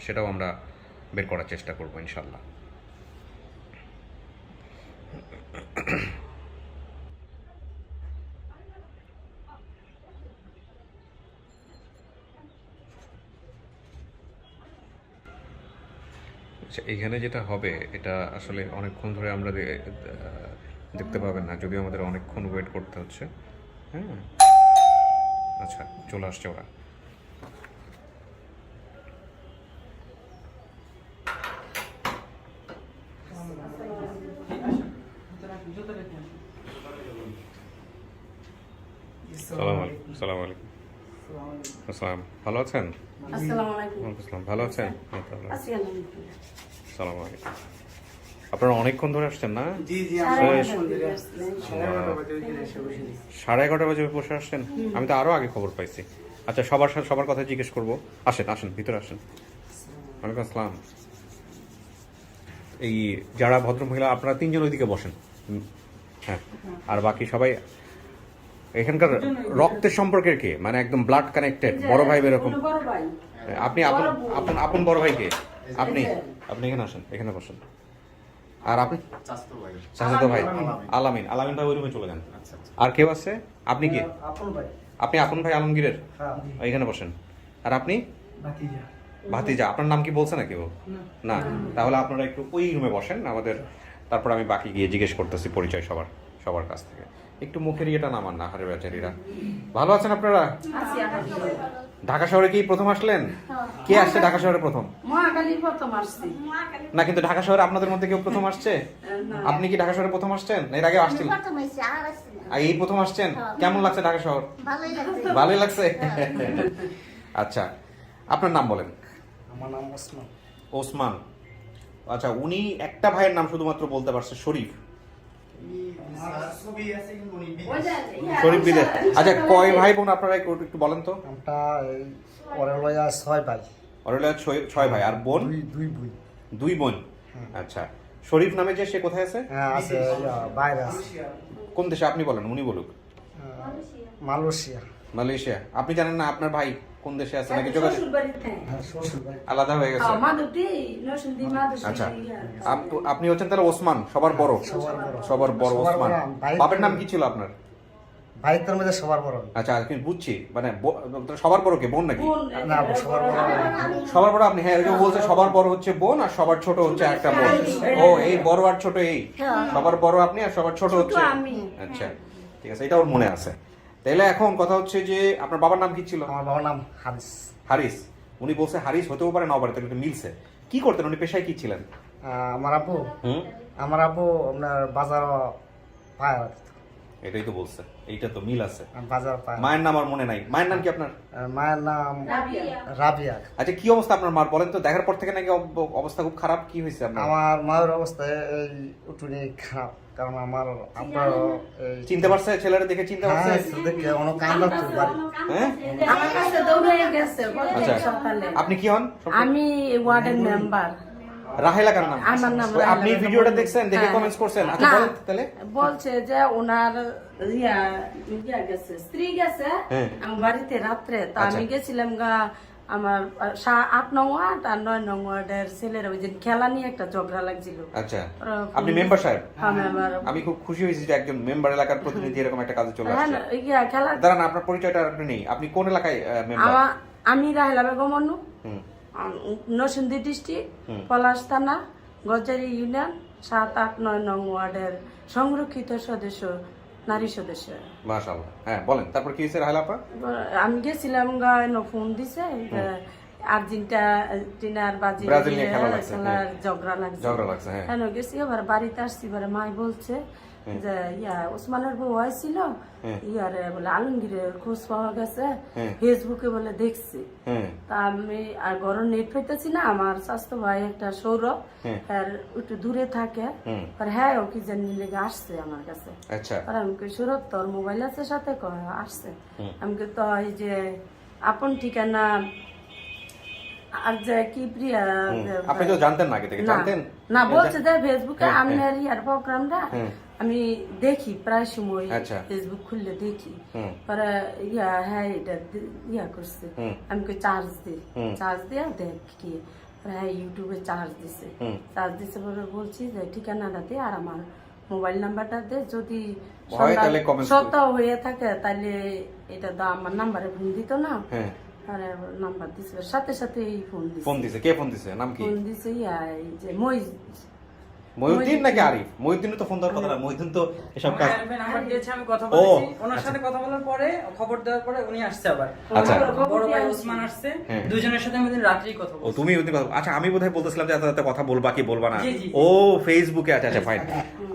সেটাও আমরা বের করার চেষ্টা করবো ইনশাল্লাহ। আচ্ছা, এইখানে যেটা হবে এটা আসলে অনেকক্ষণ ধরে আমরা দেখতে পাবেন না, যদিও আমাদের অনেকক্ষণ ওয়েট করতে হচ্ছে। হ্যাঁ, আচ্ছা, চলে আসছে ওরা। সালাম আলাইকুম। আসসালাম, ভালো আছেন? আসসালাম, ভালো আছেন? সালাম আলাইকুম। আপনারা অনেকক্ষণ ধরে আসছেন না? 11:30 বাজে বসে আসছেন? আমি তো আরো আগে খবর পাইছি। আচ্ছা, সবার কথা জিজ্ঞেস করবো। আসেন আসেন, ভিতরে আসেন। ওয়ালাইকুম আসসালাম। এই যারা ভদ্রমহিলা, আপনারা 3জন ওইদিকে বসেন। হ্যাঁ, আর বাকি সবাই এখানকার রক্তের সম্পর্কের কে, মানে একদম ব্লাড কানেক্টেড বড় ভাই এরকম? আপনি আপন বড় ভাইকে? আপনি এখানে আসেন, এখানে বসেন। আর আপনি? চাচাতো ভাই আলামিন ভাই ওই রুমে চলে যান। আর কেউ আছে? আপনি কি? আপনি আপন ভাই আলমগীরের? এখানে বসেন। আর আপনি? ভাতিজা। আপনার নাম কি বলছে না কেউ? না, তাহলে আপনারা একটু ওই রুমে বসেন আমাদের, তারপর আমি বাকি গিয়ে জিজ্ঞেস করতেছি পরিচয় সবার কাছ থেকে। একটু মুখের ইয়েটা নামান না, হারে বেচারিরা। ভালো আছেন আপনারা? ঢাকা শহরে কি প্রথম আসলেন? কে আসছে ঢাকা শহরে প্রথম? না, কিন্তু ঢাকা শহরে আপনাদের মধ্যে কেউ প্রথম আসছে? আপনি কি ঢাকা শহরে প্রথম আসছেন? এর আগে আসছেন? এই প্রথম আসছেন? কেমন লাগছে ঢাকা শহর? ভালোই লাগছে। আচ্ছা, আপনার নাম বলেন। আমার নাম ওসমান। ওসমান। আচ্ছা, উনি একটা ভাইয়ের নাম শুধুমাত্র বলতে পারছে, শরীফ। শরীফ বিদেশ। আচ্ছা, কয় ভাই বোন আপনারা একটু বলেন তো? আমরা অরেলয়া 6 ভাই। অরেলয়া 6 ভাই, আর বোন? 2 বোন। আচ্ছা, শরীফ নামে যে, সে কোথায় আছে? হ্যাঁ, আছে, বাইরে আছে। কোন দেশে? আপনি বলেন, উনি বলুক। মালয়েশিয়া। আপনি জানেন না আপনার ভাই কোন দেশে আছে নাকি? যোগাযোগ আলাদা হয়ে গেছে? আচ্ছা, আপনি হচ্ছেন তাহলে ওসমান, সবার বড় ওসমান। বাপের নাম কি ছিল আপনার? ভাইদের মধ্যে সবার বড়। আচ্ছা, কিন্তু বুঝছি, মানে সবার বড় কে, বোন নাকি? না, সবার বড়। সবার বড় আপনি? হ্যাঁ, ওই যে বলছে সবার বড় হচ্ছে বোন, আর সবার ছোট হচ্ছে একটা বোন। ও, এই বড় আর ছোট, এই সবার বড় আপনি আর সবার ছোট হচ্ছে। আচ্ছা, ঠিক আছে, এটা ওর মনে আছে। তাহলে এখন কথা হচ্ছে যে আপনার বাবার নাম কি ছিল? আমার বাবার নাম হারিস। উনি বলছে হারিস, হতেও পারে নাও পারে, তাহলে এটা মিলছে। কি করতেন উনি, পেশায় কি ছিলেন? আমার আব্বু আপনার বাজার পায়। এটাই তো বলছে, এইটা তো মিল আছে। বাজার পায়। মায়ের নাম আর মনে নাই। মায়ের নাম কি আপনার? মায়ের নাম রাবিয়া। আচ্ছা, কি অবস্থা আপনার মার বলেন তো? দেখার পর থেকে নাকি অবস্থা খুব খারাপ, কি হয়েছে আপনার? আমার মায়ের অবস্থা এই উঠুনি খারাপ, কারণ আমার আপনার চিনতে পারছে? ছেলেরা দেখে চিনতে পারছে? দেখে অনেক কান্দার বাড়ি। হ্যাঁ, আমার কাছে দৌড়ে গেছে আচ্ছা। সকালে। আপনি কি হন? আমি ওয়ার্ডের মেম্বার। রাহেলা কার নাম? আমার নাম ওই আপনি রাহেলা ভিডিওটা বেগম। দেখছেন, দেখে হ্যাঁ। কমেন্টস করছেন? আচ্ছা না, বলেন তাহলে। বলছে যে ওনার ইয়া গেছে, স্ত্রী গেছে হ্যাঁ। আমার বাড়িতে রাত্রে, তো আচ্ছা। আমি গেছিলাম গা আমার 8 নং ওয়ার্ড আর 9 নং ওয়ার্ডের ছেলেরা ওই দিন খেলা নিয়ে একটা ঝগড়া লাগছিল। আচ্ছা, ওরা আপনি মেম্বার সাহেব? হ্যাঁ, মেম্বার। আমি খুব খুশি হয়েছি যে একজন মেম্বার এলাকার প্রতিনিধি এরকম একটা কাজে চলে হ্যাঁ, আসছে। ইয়া খেলা। দাঁড়ান, আপনার পরিচয়টা আপনি নেই। আপনি কোন এলাকায় মেম্বার? আমি রাহেলা বেগম অনু, হুম। নরসিংদী ডিস্ট্রিক্ট, পলাশ থানা, গজারি ইউনিয়ন, 7, 8, 9 নং ওয়ার্ডের সংরক্ষিত সদস্য, নারী সদস্য। মাশাআল্লাহ। হ্যাঁ বলেন, তারপর কি হয়েছে রাহেলা আপা? আমি গেছিলাম ফোন দিছে আর্জেন্টিনার বাজি ব্রাজিল নিয়ে খেলা লাগছে, খেলার ঝগড়া লাগছে, হ্যাঁ। হ্যাঁ গেছি। এবার বাড়িতে আসছি, এবারে মাই বলছে যে ওসমানের বউ আইছিল, ইয়ারে বলে আলমগীরের খোঁজ পাওয়া গেছে, ফেসবুকে বলে দেখছি। তা আমি আর ঘরে নেট পাইতেছি না, আমার স্বাস্থ্য ভাই একটা সৌরভ আর একটু দূরে থাকে, আর হ্যাঁ ও কি জানি লেগে আসছে আমার কাছে। আচ্ছা, আর আমি কই সৌরভ তোর মোবাইল আছে সাথে? কয় আসছে। আমি কই তো এই যে আপন ঠিকানা আর যে কি প্রিয়া, আপনি তো জানতেন না আগে থেকে? জানতেন না, বলছে যে ফেসবুকে আমি আর ইয়ার প্রোগ্রামটা আমি দেখি প্রায় সময়, আচ্ছা। ফেসবুক খুললে দেখি। পরে ইয়া হ্যাঁ এটা ইয়া করছে, আমি কই চার্জ দিয়ে দেখ কি। হ্যাঁ ইউটিউবে চার্জ দিছে পরে বলছি যে ঠিকানাটা দে আর আমার মোবাইল নাম্বারটা দে, যদি সত্য হয়ে থাকে তাহলে এটা তো আমার নাম্বারে ফোন দিত না। আরে নাম্বার দিছে, সাথে সাথে ফোন দিছে। কে ফোন দিছে? নাম কি? ফোন দিছে এই যে মহিউদ্দিন নাকি আরিফ? মহিউদ্দিনের তো ফোন দেওয়ার কথা না, মহিউদ্দিন তো এসব কাজ। নাম্বার দিয়েছে, আমি কথা বলেছি ওনার সাথে। কথা বলার পরে খবর দেওয়ার পরে উনি আসছে আবার। আচ্ছা, বড় ভাই ওসমান আসছে, দুজনের সাথে আমি রাত্রেই কথা ও বলছি। তুমি ওদিন কথা। আচ্ছা, আমি বোধহয় বলতেছিলাম যে এত কথা বলবা কি বলবা না। জি, জি। ও ফেসবুকে। আচ্ছা আচ্ছা, ফাইন।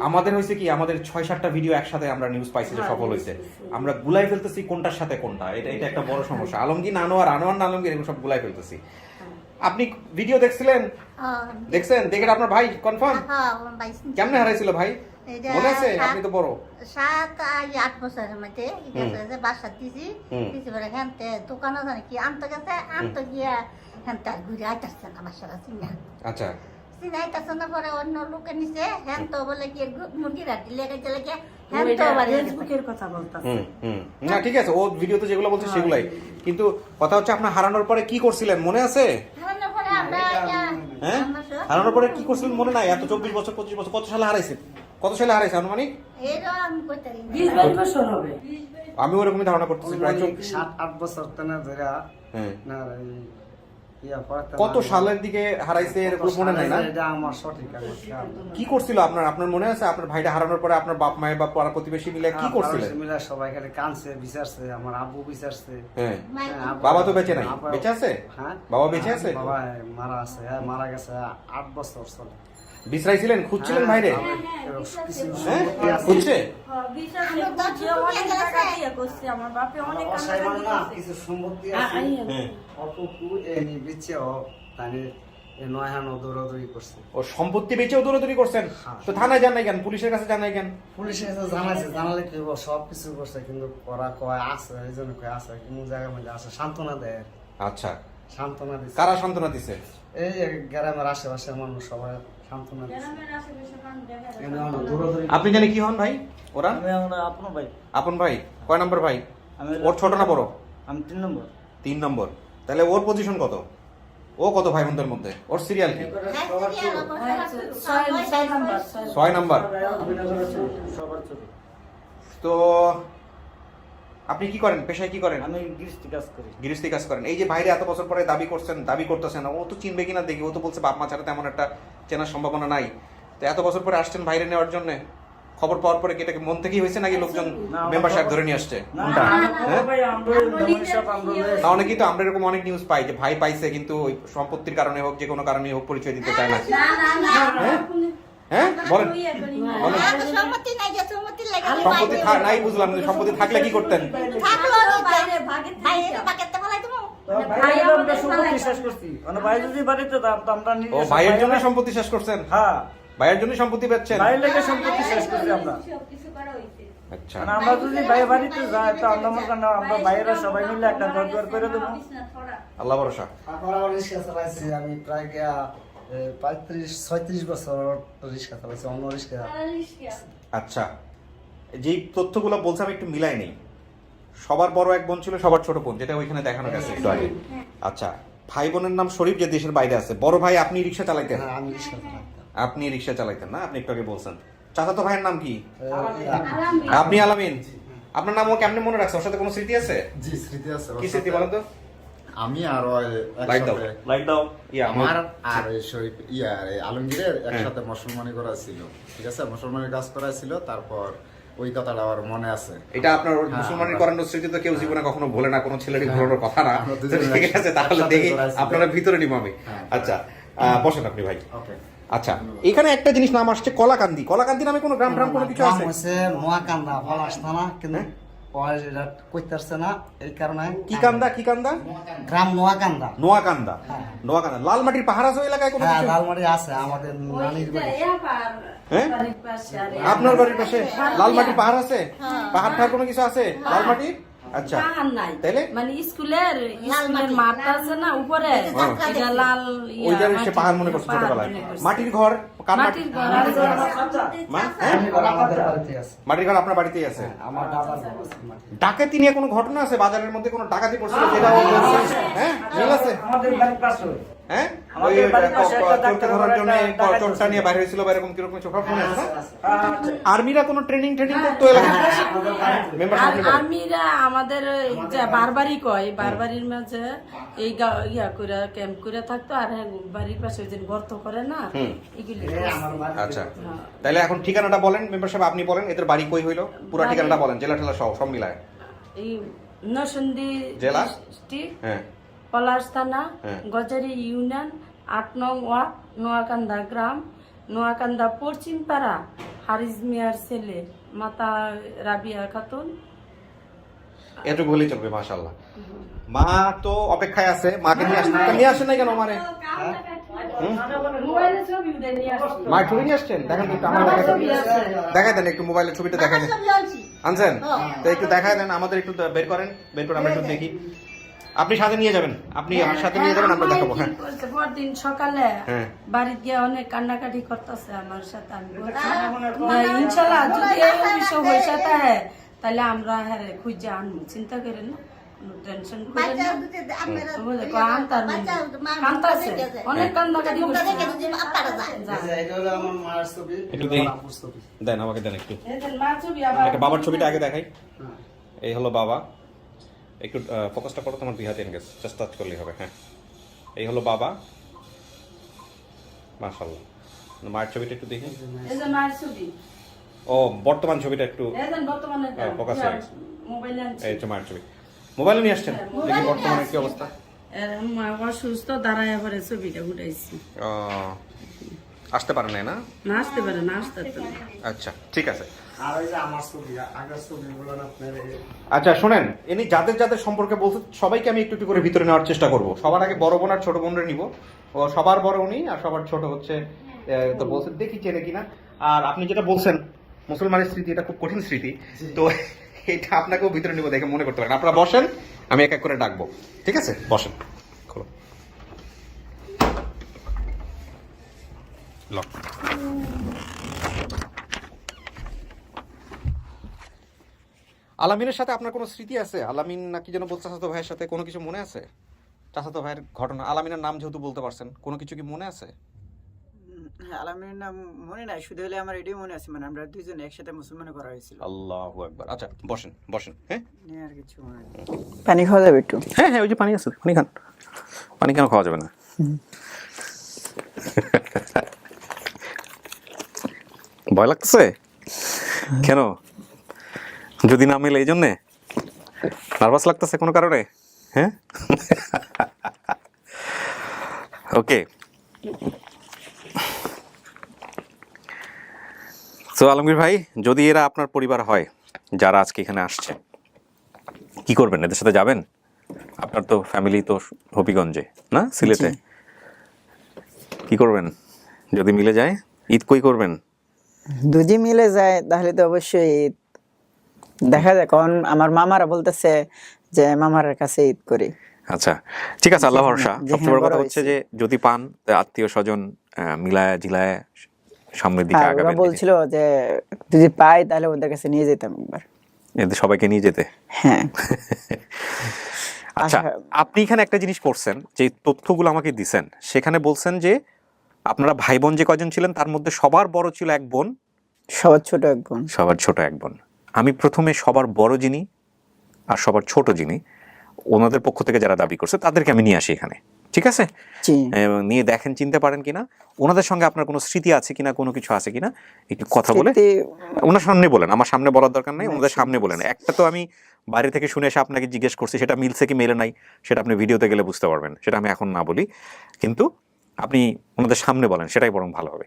আমাদের হয়েছে কি, আমাদের 6-7টা ভিডিও একসাথে আমরা নিউজ পাইছি যে সফল হয়েছে, আমরা গুলাই ফেলতেছি কোনটার সাথে কোনটা। এটা একটা বড় সমস্যা। আলমগীর না আনোয়ার, আনোয়ার না আলমগীর, এরকম সব গুলাই ফেলতেছি। আপনি ভিডিও দেখছিলেন? দেখছেন? দেখে আপনার ভাই কনফার্ম? কেমনে হারাইছিল ভাই মনে আছে? আপনি তো বড় 7-8 বছরের মধ্যে বাসা দিছি পরে হ্যান্তে দোকানে জানি কি আনতে গেছে, আনতে গিয়া হ্যান্তে ঘুরে আইতাছে না বাসার চিনা। আচ্ছা, চিনা আইতাছে না, পরে অন্য লোকে নিছে, হ্যান তো বলে কি মুরগি রাখি লেগে চলে গিয়ে ফেসবুকের কথা বলতাছে। না ঠিক আছে, ও ভিডিওতে যেগুলো বলছে সেগুলাই। কিন্তু কথা হচ্ছে আপনার হারানোর পরে কি করছিলেন মনে আছে? হ্যাঁ, হারানোর পরে কি করছিলেন মনে নাই? এত 24 বছর 25 বছর, কত সালে হারাইছেন? কত সালে হারাইছে আনুমানিক? 20-22 বছর হবে। আমি ওরকমই ধারণা করতেছি, প্রায় 7-8 বছর তেনা ধরে না কত সালের দিকে হারাইছে এরকম মনে নাই না? এটা আমার সঠিক কি করছিল আপনার মনে আছে? আপনার ভাইটা হারানোর পরে আপনার বাপ মায়ের বা পাড়া প্রতিবেশী মিলে কি করছিলেন? মিলে সবাই খালি কানছে, বিচারছে, আমার আব্বু বিচারছে। হ্যাঁ, বাবা তো বেঁচে নাই? বেঁচে আছে? হ্যাঁ, বাবা বেঁচে আছে? বাবা মারা আছে, হ্যাঁ মারা গেছে 8 বছর চলে। বিশ্রাইছিলেন, খুঁজছিলেন ভাইরে? খুঁজছে? কিছু সম্পত্তি আছে দৌড়াদৌড়ি করছে। ও সম্পত্তি বেচেও দৌড়াদৌড়ি করছেন? তো থানায় যান নাই কেন? পুলিশের কাছে যান নাই কেন? পুলিশের কাছে জানাইছে, জানালে কি সবকিছু করছে, কিন্তু ওরা কয় আছে, এই জন্য কয় আছে, কিন্তু জায়গার মধ্যে আছে, সান্ত্বনা দেয়। আচ্ছা, সান্ত্বনা দিচ্ছে। কারা সান্ত্বনা দিছে? এই গ্রামের আশেপাশের মানুষ সবাই সান্ত্বনা দিচ্ছে। আপনি জানি কি হন ভাই? ওরা আপন ভাই? কয় নম্বর ভাই? ওর ছোট না বড়? আমি 3 নম্বর। 3 নম্বর। তাহলে ওর পজিশন কত? ও কত ভাই বোনদের মধ্যে? ওর সিরিয়াল কি? 6 নম্বর। তো আপনি কি করেন? পেশায় কি করেন? আমি গৃহস্থী কাজ করি। গৃহস্থী কাজ করেন। এই যে ভাইরে এত বছর পরে দাবি করতেছেন, ও তো চিনবে কিনা দেখি। ও তো বলছে বাপ মা ছাড়া তেমন একটা চেনার সম্ভাবনা নাই। তো এত বছর পরে আসছেন ভাইরে নেওয়ার জন্য, খবর পাওয়ার পরে কি এটাকে মন থেকেই হয়েছে নাকি লোকজন মেম্বার সাহেব ধরে নিয়ে আসছে? কোনটা? না, অনেকেই তো আমরা এরকম অনেক নিউজ পাই যে ভাই পাইছে কিন্তু ওই সম্পত্তির কারণে হোক, যে কোনো কারণে হোক, পরিচয় দিতে চায় না। হ্যাঁ বলেন আমার সম্মতি নাই যে সম্মতি লাগে সম্পত্তি নাই বুঝলাম, কিন্তু সম্পত্তি থাকলে কি করতেন? থাকলো বাইরে বাকেতে বলাই দেবো সম্পত্তি শেষ করছি মানে ভাই যদি বাড়িতে আমরা ও ভাইয়ের জন্য সম্পত্তি শেষ করছেন? হ্যাঁ ভাইয়ের জন্য সম্পত্তি বেচছেন? ভাই লেগে সম্পত্তি শেষ করছি আমরা। আচ্ছা মানে আমরা যদি ভাই বাড়িতে যাই তো আমরা মনে করেন আমরা বাইরে সবাই মিলে একটা ঘর দুয়ার করে দেবো। আল্লাহ ভরসা। তারপর আমার রিক্সা চালাইছি আমি প্রায় 35-36 বছর রিক্সা চালাইছি, অন্য রিক্সা। আচ্ছা, যেই তথ্যগুলো বলছে আমি একটু মিলাই নেই। সবার বড় এক বোন ছিল, সবার ছোট বোন, যেটা ওইখানে দেখানো গেছে একটু আগে। আচ্ছা, ভাই বোনের নাম শরীফ, যে দেশের বাইরে আছে। বড় ভাই আপনি রিক্সা চালাইতেন? হ্যাঁ আমি রিক্সা চালাইতাম। আপনি রিক্সা চালাইতেন না, আপনি একটু আগে বলছেন। চাচাতো ভাইয়ের নাম কি? আপনি আলামিন। আপনার নাম ও কেমনে মনে রাখছে? ওর সাথে কোনো স্মৃতি আছে? জি স্মৃতি আছে। কি স্মৃতি বলেন তো? আমি আর লাইট দাও। আমার আর শরীফ আলমগীরের একসাথে মুসলমানি করা ছিল, ঠিক আছে? মুসলমানের কাজ করা ছিল, তারপর ওই কথাটা আমার মনে আছে। এটা আপনার মুসলমানের করানোর স্মৃতি তো কেউ জীবনে কখনো ভোলে না, কোনো ছেলেরই ভোলানোর কথা না। ঠিক আছে, তাহলে দেখি আপনারা ভিতরে নিব আমি। আচ্ছা বসেন আপনি ভাই। ওকে। আচ্ছা, এখানে একটা জিনিস নাম আসছে কলাকান্দি। কলাকান্দি নামে কোনো গ্রাম কোনো কিছু আছে? নোয়াকান্দা পলাশ থানা, কিন্তু কইতারছে না এই কারণে। কি কান্দা? কি কান্দা? গ্রাম নোয়াকান্দা। নোয়াকান্দা। নোয়াকান্দা লালমাটির পাহাড় আছে ওই এলাকায় কোনো? হ্যাঁ লালমাটি আছে, আমাদের নানির বাড়ি। হ্যাঁ আপনার বাড়ির পাশে লালমাটির পাহাড় আছে? পাহাড় ঠার কোনো কিছু আছে লালমাটি? আচ্ছা তাইলে মানে স্কুলের মাঠটা আছে না উপরে, এটা লাল ওইটা সে পাহাড় মনে করছে ছোটবেলায়। মাটির ঘর? মাটির ঘর মাটির ঘর আপনার বাড়িতেই আছে? আমার দাদার ডাকাতি নিয়ে কোনো ঘটনা আছে? বাজারের মধ্যে কোনো ডাকাতি পড়ছিল যেটা ও বলছে? হ্যাঁ মিল আছে? আমাদের বাড়ির পাশে। হ্যাঁ ওই চোরকে ধরার জন্য চোরটা নিয়ে বাইরে হয়েছিল বা এরকম কিরকম চোখা ফোন আছে? আর্মিরা কোনো ট্রেনিং করতো এলাকায়? আর্মিরা আমাদের বারবারই কয়, বারবারির মাঝে এই ইয়া করে ক্যাম্প করে থাকতো, আর বাড়ির পাশে যে গর্ত করে না এগুলি। আচ্ছা তাহলে এখন ঠিকানাটা বলেন মেম্বার সাহেব, আপনি বলেন এদের বাড়ি কই হইলো, পুরো ঠিকানাটা বলেন, জেলা ঠেলা সব মিলায়। এই নরসিংদী জেলা, ডিস্ট্রিক্ট, হ্যাঁ পলাশ থানা, গজারি ইউনিয়ন, 8 নং ওয়ার্ড, নোয়াকান্দা গ্রাম, নোয়াকান্দা পশ্চিম পাড়া, হারিজ মিয়ার ছেলে, মাতা রাবিয়া খাতুন। এটুকু বলেই চলবে। মাশাআল্লাহ, মা তো অপেক্ষায় আছে। মাকে নিয়ে আসেন না কেন? মানে মোবাইলে ছবি উঠে নিয়ে আসছি। মা ছবি নিয়ে আসছেন? দেখেন একটু আমার দেখাই দেন, একটু মোবাইলের ছবিটা দেখাই দেন। আনছেন তো একটু দেখাই দেন আমাদের, একটু বের করেন, বের করে আমরা একটু দেখি। আপনি সাথে নিয়ে যাবেন, আপনি আমার সাথে নিয়ে যাবেন, আমরা দেখাবো। হ্যাঁ পরদিন সকালে বাড়িতে গিয়ে অনেক কান্নাকাটি করতেছে আমার সাথে। আমি বলছি ইনশাল্লাহ যদি এই বিষয় হয়ে সাথে হ্যাঁ তাহলে আমরা হ্যাঁ খুঁজে আনবো, চিন্তা করেন না, কোনো টেনশন করেন না। অনেক কান্নাকাটি দেন আমাকে, দেন একটু বাবার ছবিটা আগে দেখাই। এই হলো বাবা, একটু ফোকাসটা করো, তোমার দুই হাতে এনে গেছে, জাস্ট টাচ করলেই হবে। হ্যাঁ এই হলো বাবা, মাশাআল্লাহ। মায়ের ছবিটা একটু দেখি। ও বর্তমান ছবিটা একটু ফোকাস হয়ে গেছে। এই তো মায়ের ছবি, মোবাইলে নিয়ে আসছেন, দেখি বর্তমানে কি অবস্থা। অসুস্থ, দাঁড়ায় আবার ছবিটা উঠাইছি। আসতে পারে না? না আসতে পারে না, আসতে। আচ্ছা ঠিক আছে। আর ওই যে আমার ছবি, আগের ছবিগুলো আপনার। আচ্ছা শোনেন, ইনি যাদের যাদের সম্পর্কে বলছে সবাইকে আমি একটু একটু করে ভিতরে নেওয়ার চেষ্টা করব। সবার আগে বড় বোন আর ছোট বোনরে নিব। ও সবার বড় উনি, আর সবার ছোট হচ্ছে তো বলছেন, দেখি চেনে কিনা। আর আপনি যেটা বলছেন মুসলমানের স্মৃতি, এটা খুব কঠিন স্মৃতি, তো এটা আপনাকেও ভিতরে নিব, দেখে মনে করতে পারেন। আপনারা বসেন, আমি এক এক করে ডাকবো, ঠিক আছে? বসেন, খোলো লক। আলামিনের সাথে আপনার কোনো স্মৃতি আছে? আলামিন নাকি যেন বলছে চাচাতো ভাইয়ের সাথে কোনো কিছু মনে আছে? চাচাতো ভাইয়ের ঘটনা, আলামিনের নাম যেহেতু বলতে পারছেন, কোনো কিছু কি মনে আছে? আলামিনের নাম মনে নাই, শুধু হলে আমার এটাই মনে আছে, মানে আমরা দুইজন একসাথে মুসলমান করা হয়েছিল। আল্লাহু আকবার। আচ্ছা বসেন বসেন। হ্যাঁ আর কিছু মনে নেই। পানি খাওয়া যাবে একটু? হ্যাঁ হ্যাঁ, ওই যে পানি আছে, পানি খান। পানি কেন খাওয়া যাবে না? ভয় লাগছে কেন? যদি না মেলে এই জন্যে নার্ভাস লাগতেছে কোনো কারণে? হ্যাঁ ওকে, সো আলমগীর ভাই, যদি এরা আপনার পরিবার হয় যারা আজকে এখানে আসছে, কি করবেন? এদের সাথে যাবেন? আপনার তো ফ্যামিলি তো হবিগঞ্জে না, সিলেটে। কি করবেন যদি মিলে যায়? ঈদ কই করবেন? যদি মিলে যায় তাহলে তো অবশ্যই ঈদ দেখা যায়, কারণ আমার মামারা বলতেছে যে মামার কাছে ঈদ করি। আচ্ছা, ঠিক আছে, আল্লাহ ভরসা। যেখানে সবচেয়ে বড় কথা বড় হচ্ছে হয়েছি। যে যদি পান আত্মীয় স্বজন মিলায় জিলায় সামনের দিকে আর ওরা আগাবেন। বলছিল যে যদি পাই তাহলে ওদের কাছে নিয়ে যেতাম একবার। এদের সবাইকে নিয়ে যেতে। হ্যাঁ। আচ্ছা, আপনি এখানে একটা জিনিস করছেন, যে তথ্যগুলো আমাকে দিছেন, সেখানে বলছেন যে আপনারা ভাই বোন যে কয়জন ছিলেন তার মধ্যে সবার বড় ছিল এক বোন, সবার ছোট এক বোন। সবার ছোট এক বোন। আমি প্রথমে সবার বড় যিনি আর সবার ছোট যিনি, ওনাদের পক্ষ থেকে যারা দাবি করছে তাদেরকে আমি নিয়ে আসি এখানে, ঠিক আছে? নিয়ে দেখেন চিনতে পারেন কিনা, ওনাদের সঙ্গে আপনার কোনো স্মৃতি আছে কিনা, কোনো কিছু আছে কিনা, একটু কথা বলে ওনার সামনে বলেন। আমার সামনে বলার দরকার নেই, ওনাদের সামনে বলেন। একটা তো আমি বাইরে থেকে শুনে এসে আপনাকে জিজ্ঞেস করছি, সেটা মিলছে কি মেলে নাই সেটা আপনি ভিডিওতে গেলে বুঝতে পারবেন, সেটা আমি এখন না বলি, কিন্তু আপনি ওনাদের সামনে বলেন, সেটাই বরং ভালো হবে।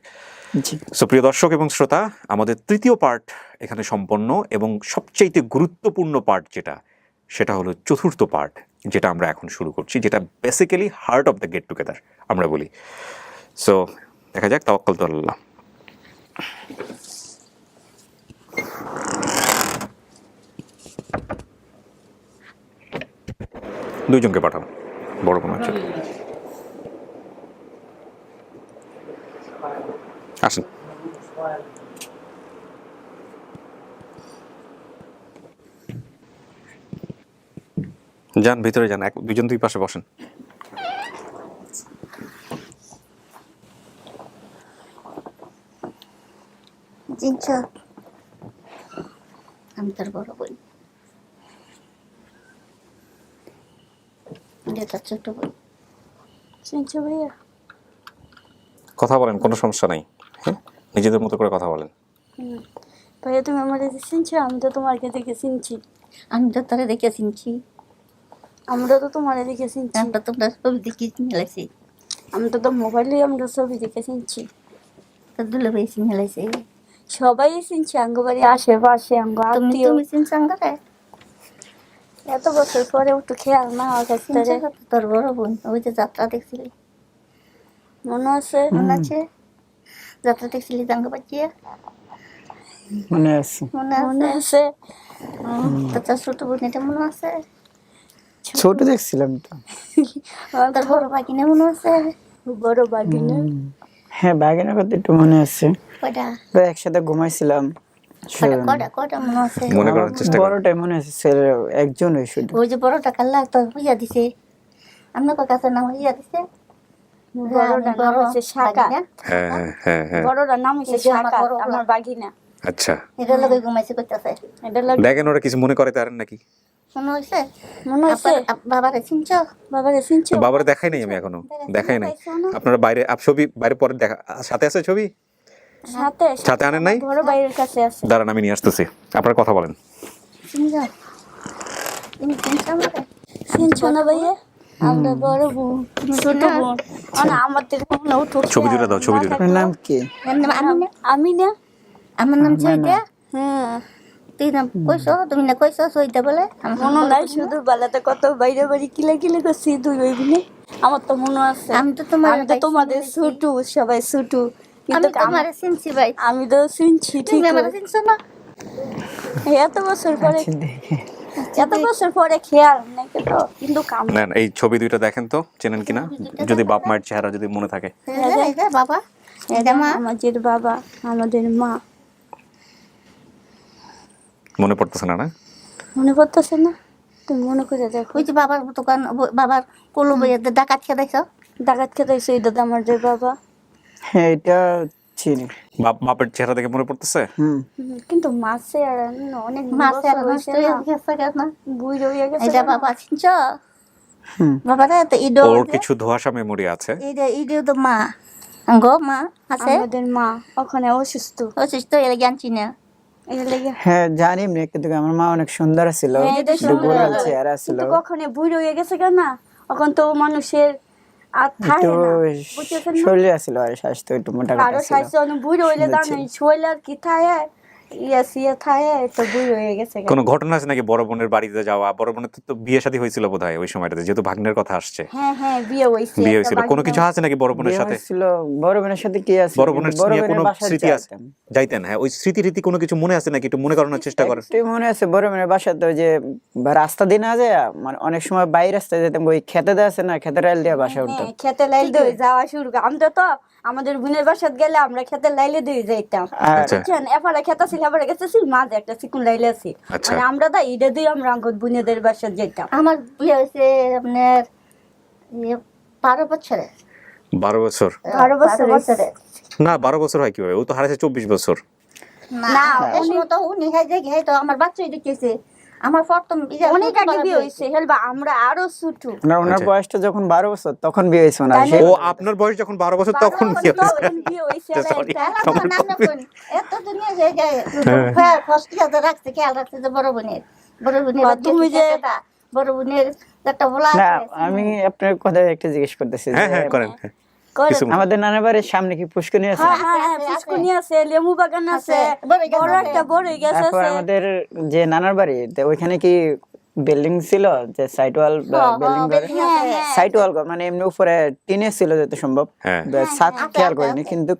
সো প্রিয় দর্শক এবং শ্রোতা, আমাদের তৃতীয় পার্ট এখানে সম্পন্ন, এবং সবচেয়ে গুরুত্বপূর্ণ পার্ট যেটা, সেটা হলো চতুর্থ পার্ট, যেটা আমরা এখন শুরু করছি, যেটা basically heart of the get together আমরা বলি। সো দেখা যাক, তাওয়াক্কাল তু আল্লাহ। দুইজনকে পাঠাও, বড় কোনো হচ্ছে। আসেন। যান ভিতরে যান, দুইজন দুই পাশে বসেন। চিনছ? আমি তোর বড় বোন, এটা ছোট বোন। চিনছো ভাইয়া? কথা বলেন, কোনো সমস্যা নাই, হ্যাঁ, নিজেদের মতো করে কথা বলেন। ভাইয়া তুমি আমার চিনছো? আমি তো তোমাকে দেখে চিনছি। আমি তো তোরে দেখে চিনছি। আমরা তো তোমার দেখে চিনছি। আমরা তোমরা ছবি দেখে চিনলাইছি। আমি তো মোবাইলে আমরা ছবি দেখে চিনছি। তোর দুলে ভাই চিনলাইছি। সবাই চিনছি, আঙ্গবাড়ি আশেপাশে আঙ্গ আত্মীয়। তুমি চিনছ আঙ্গারে? এত বছর পরে একটু খেয়াল না হওয়ার কাছে তোর বড় বোন, ওই যে যাত্রা দেখছিলি, মনে আছে? মনে আছে? যাত্রা দেখছিলি আঙ্গবাড়িয়া? মনে আছে, মনে আছে। তোর ছোট বোন, এটা মনে আছে? ছোট দেখছিলাম তো। তোর বড় বাগিনা মনে আছে? বড় বাগিনা? হ্যাঁ, বাগিনার কথা একটু মনে আছে। কয়টা? একসাথে ঘুমাইছিলাম। কয়টা মনে আছে? মনে করার চেষ্টা করুন। বড়টাই মনে আছে, ছেলে একজনই শুধু। ওই যে বড়টা কাল্লা তো হইয়া দিছে, আপনার কাছে নাম হইয়া দিছে। বড়টা নাম হচ্ছে শাকা। হ্যাঁ হ্যাঁ হ্যাঁ, বড়টার নাম হচ্ছে শাকা, আমার বাগিনা। আচ্ছা, এটা লগে ঘুমাইছে কইতাছে। এটা লাগে দেখেন ওরা কিছু মনে করে তারেন নাকি? মনে হইছে? মনে হচ্ছে? বাবারে চিনছ? বাবারে চিনছো? বাবারে দেখাই নাই আমি এখনো, দেখাই নাই। আপনারা বাইরে ছবি বাইরে পরে দেখা, সাথে আছে ছবি? সাথে সাথে আনেন নাই? বড় ভাইয়ের কাছে আছে। দাঁড়ান, আমি নিয়ে আসতেছি, আপনারা কথা বলেন। চিনছ? তুমি চিনছ আমারে? চিনছো না ভাইয়া? আমরা বড় বোন, ছোট বোন। না, আমাদের কোনো উঠো। ছবি দুটো দাও, ছবি দুটো। নাম কি? আমি না, আমার নাম চৈতা। হ্যাঁ, তুই নাম কইছো? তুমি না কইছো চৈতা বলে? মনে নাই? শুধু বেলাতে কত বাইরে বাড়ি কিলা কিলা করছি দুই ওই বোনে। আমার তো মনে আছে। আমি তো তোমাদের ছোট, সবাই ছোট, কিন্তু আমারে চিনছি ভাই। আমি তো চিনছি ঠিক। তুমি আমারে চিনছো না? এত বছর পরে, এত বছর পরে খেয়াল নাকি তো, কিন্তু কাম নেন এই ছবি দুইটা দেখেন তো, চেনেন কিনা, যদি বাপ মায়ের চেহারা যদি মনে থাকে। এটা বাবা, এটা মা। আমাদের বাবা, আমাদের মা। মনে পড়তেছে না? না মনে পড়তেছে না? তুমি মনে করে দেখো। ওই যে বাবার দোকান, বাবার কলু বইয়ের ডাকাত খেয়ে দেখছো? ডাকাত খেতেছে, এটা তো আমার যে বাবা। হ্যাঁ, এটা চিনি। বাপের চেহারা দেখে মনে পড়তেছে। কিন্তু মাসে আর অনেক মাসে আর নষ্ট হয়ে গেছে কেন? বুড়ো হয়ে গেছে। এটা বাবা চিনছো? বাবারা তো ইডো, ওর কিছু ধোঁয়াশা মেমোরি আছে। ইডো তো মা, গো মা আছে। আমাদের মা ওখানে অসুস্থ, এলে জ্ঞান চিনে। হ্যাঁ, জানি না, কিন্তু আমার মা অনেক সুন্দর ছিল, গোলাল চেহারা ছিল। কখনো বুড়ো হয়ে গেছে কেন না, এখন তো মানুষের আর একটু থাকে না বুঝতেছেন না? শরীরে আছিল আর স্বাস্থ্য একটু মোটা কারো কাটা ছিল স্বাস্থ্য অনেক বুড়ো হইলে সুন্দর জানেন ছিল। শরীর আর কি থাকে সিয়ে থাকে তো বুড়ো হয়ে গেছে কোনো ঘটনা আছে নাকি বড় বোনের বাড়িতে যাওয়া? বড় বোনের তো বিয়ে শাদী হয়েছিল বোধহয় ওই সময়টাতে, যেহেতু ভাগ্নের কথা আসছে। হ্যাঁ বিয়ে হইছে বিয়ে একটা হয়েছিল, কোনো বাড়ি কিছু আছে নাকি বড় বোনের বিয়ে সাথে? হয়েছিল, বড় বোনের সাথে কি আছে, বড় বোনের বড় নিয়ে বোনের কোনো বাসায় স্মৃতি আছে? যাইতাম। যাইতেন, হ্যাঁ। ওই স্মৃতি রীতি কোনো কিছু মনে আছে নাকি? একটু মনে করানোর চেষ্টা করেন। একটু মনে আছে বড় বোনের বাসায় তো ওই যে রাস্তা দিয়ে না যায়, মানে অনেক সময় বাইরে রাস্তায় যেতাম, ওই খেতে দেওয়া আছে না, খেতে রাইল দিয়ে বাসায় উঠতাম। খেতে লাইলে যাওয়া শুরু আমরা তো আমাদের বোনের বাসাত গেলে আমরা খেতে লাইলে দিয়ে যাইতাম। আচ্ছা। বুঝছেন এপারে খেতা ছিল এপারে গেছে মাঝে একটা চিকুন লাইলে আছে, আচ্ছা। মানে আমরা তো ঈদে দিয়ে আমরা বোনেদের বাসাত যাইতাম। আমার বিয়ে হয়েছে আপনার 12 বছরে। 12 বছর? 12 বছরে না, 12 বছর হয় কিভাবে? ও তো হারাইছে 24 বছর। না এই সময় তো উনি খাই যে তো আমার বাচ্চাই দেখেছে। আমার প্রথম অনেক আগে বিয়ে হয়েছে হেলবা, আমরা আরো ছোট। না, ওনার আচ্ছা। বয়সটা যখন 12 বছর তখন বিয়ে হয়েছে ওনার। ও আপনার বয়স যখন 12 বছর তখন বিয়ে হয়েছে? বিয়ে হয়েছে Sorry, এত দুনিয়া জায়গায় হ্যাঁ ফার্স্ট ইয়াতে রাখছে, খেয়াল রাখছে যে বড় বোনের তুমি যে বড় বোনের একটা বলা না, আছে। আমি আপনার কথা একটা জিজ্ঞেস করতেছি হ্যাঁ যে হ্যাঁ করেন। কিছু আমাদের নানা বাড়ির সামনে কি পুষ্করণী আছে? হ্যাঁ পুষ্কুনি আছে, লেবু বাগান আছে, বড় একটা বড় গাছ তারপর আছে। আমাদের যে নানার বাড়ি, তো ওইখানে কি বিল্ডিং ছিল, যে সাইড ওয়াল বিল্ডিং সাইড ওয়াল, মানে এমনি উপরে টিনে ছিল যত সম্ভব, হ্যাঁ। ছাদ খেয়াল করিনি, কিন্তু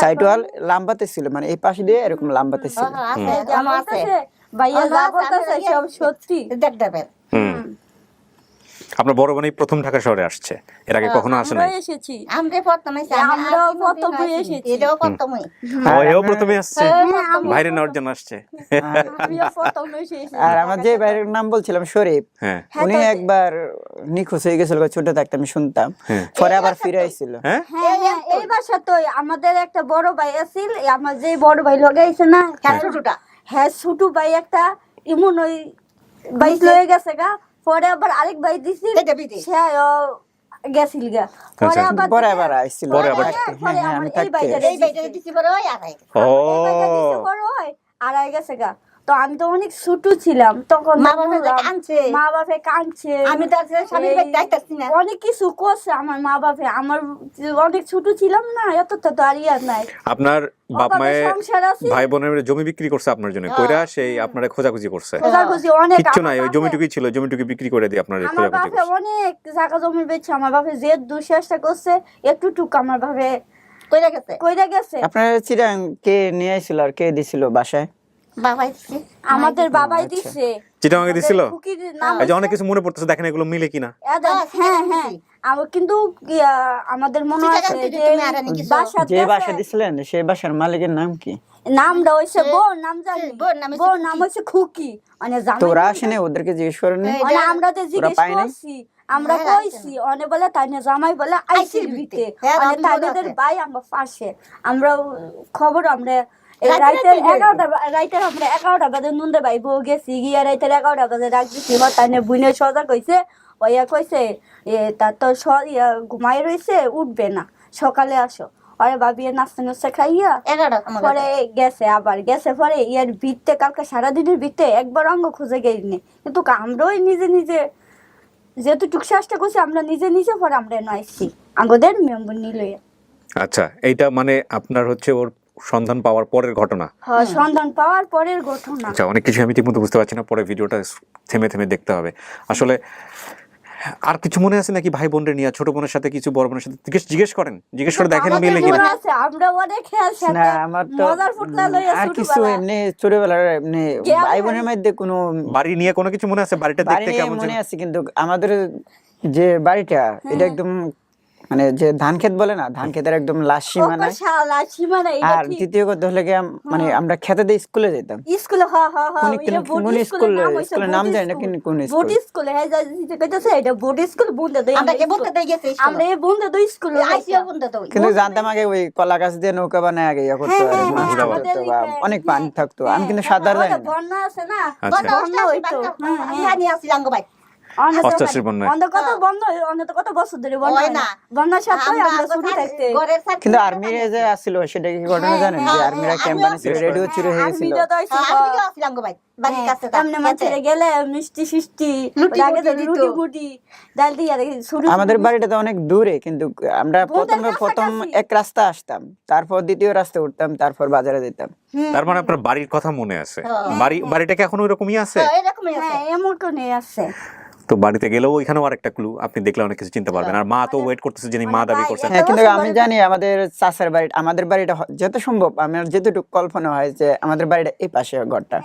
সাইড ওয়াল লাম্বাতে ছিল, মানে এই পাশে দিয়ে এরকম লাম্বাতে ছিল। জানো আছে ভাইয়া যা বলতেছে সব সত্যি। দেখ দেবেন আপনার বড় বোন এই প্রথম ঢাকা শহরে আসছে, এর আগে কখনো আসে নাই? আমরা এসেছি, আমরা প্রথমে আমরাও প্রথমে এসেছি। এটাও প্রথমে ও এও প্রথমে আসছে, বাইরে নেওয়ার জন্য আসছে। আমিও প্রথমে এসেছি। আর আমার যে বাইরের নাম বলছিলাম শরীফ, হ্যাঁ উনি একবার নিখোঁজ হয়ে গেছিল, ছোট থাকতে আমি শুনতাম, পরে আবার ফিরে আইছিল। হ্যাঁ এই বাসা তো আমাদের একটা বড় ভাই আছিল, আমার যে বড় ভাই লাগাইছে না ছোটটা হ্যাঁ ছোট ভাই একটা এমন ওই বাইক লয়ে গেছে গা, পরে আবার আরেক ভাই দিছিল সে গেছিল গা, পরে আবার পরে আবার আইছিল, পরে আবার পরে হ্যাঁ, আমার আমি এই থাকতে ভাইটা এই বেটা দিছি বড় হয় আর ও বড় হয় আড়াই গেছে গা। তো আমি তো অনেক ছোট ছিলাম তখন, মা বাবা কাঁদছে, মা বাপে কাঁদছে, আমি তার স্বামীর বাড়ি যাইতাছি না, অনেক কিছু করছে আমার মা বাপে, আমার অনেক ছোট ছিলাম না, এত তো আর ইয়াদ নাই। আপনার বাপ মায়ের সংসার আছে, ভাই বোনের জমি বিক্রি করছে আপনার জন্য, কইরা সেই আপনারা খোঁজাখুঁজি করছে? খোঁজাখুঁজি অনেক, কিচ্ছু নাই, ওই জমিটুকুই ছিল, জমিটুকু বিক্রি করে দিয়ে আপনারা আমার খোঁজাখুঁজি বাপে করছে। অনেক জায়গা জমি বেচছে, আমার বাপে যে চেষ্টা করছে একটু টুক আমার বাপে কইরা গেছে। আপনার চিরাং কে নিয়ে আইছিল আর কে দিছিল বাসায়? বাবাই দিছে, আমাদের বাবাই দিছে। চিটাগাঙ্গে দিছিল? খুকির নাম এই যে অনেক কিছু মনে পড়তেছে, দেখেন এগুলো মিলে কিনা। হ্যাঁ আমার কিন্তু আমাদের মনে আছে যে বাসা যে বাসা দিছিলেন সেই বাসার মালিকের নাম কি? নামটা হইছে বোর নাম জানি, বোর নাম হইছে খুকি, মানে জামাই। তো ওরা আসেনি, ওদেরকে জিজ্ঞেস করেনি? মানে আমরা তো জিজ্ঞেস করছি, আমরা কইছি অনে বলে তাই না জামাই বলে আইসির ভিতে, মানে তাদের ভাই আমার পাশে। আমরা খবর আমরা রাইতের 11টা বাজে নুনদে ভাই বউ গেছি গিয়া রাইতের 11টা বাজে ডাক দিছি, তাই না বুনে সজা কইছে, ওইয়া কইছে তার তো ঘুমাই রইছে উঠবে না, সকালে আসো। আরে ভাবিয়ে নাস্তা নাস্তা খাইয়া পরে গেছে, আবার গেছে পরে ইয়ার ভিত্তে কালকে সারাদিনের ভিত্তে একবার অঙ্গ খুঁজে গেইনি, কিন্তু আমরাও নিজে নিজে যেহেতু টুকসাসটা করছি আমরা নিজে নিজে পরে আমরা নাইছি আমাদের মেম্বার নিলে। আচ্ছা, এইটা মানে আপনার হচ্ছে ওর সন্ধান পাওয়ার পরের ঘটনা? হ্যাঁ, সন্ধান পাওয়ার পরের ঘটনা। আচ্ছা, অনেক কিছু আমি ঠিকমতো বুঝতে পারছি না, পরে ভিডিওটা থেমে থেমে দেখতে হবে আসলে। আর কিছু মনে আছে নাকি ভাই বোনদের নিয়ে? ছোট বোনের সাথে কিছু, বড় বোনের সাথে জিজ্ঞেস করে দেখেন মিলে কিনা। আমরা অনেক খেয়াল না, আমার তো মজার ফুটলা লইয়া আর কিছু এমনি ছোটবেলার এমনি ভাই বোনের মধ্যে কোনো বাড়ি নিয়ে কোনো কিছু মনে আছে? বাড়িটা দেখতে কেমন মনে আছে, কিন্তু আমাদের যে বাড়িটা এটা একদম মানে যে ধান ক্ষেত বলে না, ধান ক্ষেতের একদম লাস্ট সীমানায়। আর দ্বিতীয় কথা হলে কি মানে আমরা খেতে দিয়ে স্কুলে যেতাম, স্কুলে কোন স্কুলের নাম জানি না, কিন্তু কোন বোর্ড স্কুলে কইতাছে এটা বোর্ড স্কুল বন্ধ দেই, আমরা কে বলতে দেই গেছে, আমরা এই বন্ধ দেই স্কুল আইসিও বন্ধ দেই, কিন্তু জানতাম আগে ওই কলা গাছ দিয়ে নৌকা বানায় আগে ইয়া করতে, অনেক পানি থাকতো। আমি কিন্তু সাঁতার জানি না। বন্যা আছে না, আচ্ছা। বন্যা হইতো জানি আছে জাঙ্গ ভাই 88 বন্যায় অন্য কত বন্ধ অন্য তো কত বছর ধরে বন্ধ হয় না বন্যার সাথে আমরা শুরু থাকতে কিন্তু আর্মির যে আসছিল সেটা কি ঘটনা জানেন যে আর্মিরা ক্যাম্প বানিয়েছিল রেডিও চুরি হয়ে গেছিল আমিও ছিলাম গো ভাই বাড়ির কাছে সামনে মানুষের গেলে মিষ্টি সিষ্টি আগে তো রুটি মুটি ডাল দিয়ে শুরু আমাদের বাড়িটা তো অনেক দূরে কিন্তু আমরা প্রথম এক রাস্তা আসতাম তারপর দ্বিতীয় রাস্তা উঠতাম তারপর বাজারে যেতাম তার মানে আপনার বাড়ির কথা মনে আছে বাড়িটা কি এখন ওইরকমই আছে এরকমই আছে হ্যাঁ এমন তো নেই আছে তো বাড়িতে গেলেও ওইখানেও আরেকটা ক্লু আপনি দেখলে অনেক কিছু চিনতে পারবেন আর মা তো ওয়েট করতেছে যিনি মা দাবি করছেন হ্যাঁ কিন্তু আমি জানি আমাদের চাচার বাড়ি আমাদের বাড়িটা যত সম্ভব আমার যেটুকু কল্পনা হয় যে আমাদের বাড়িটা এই পাশে ঘরটা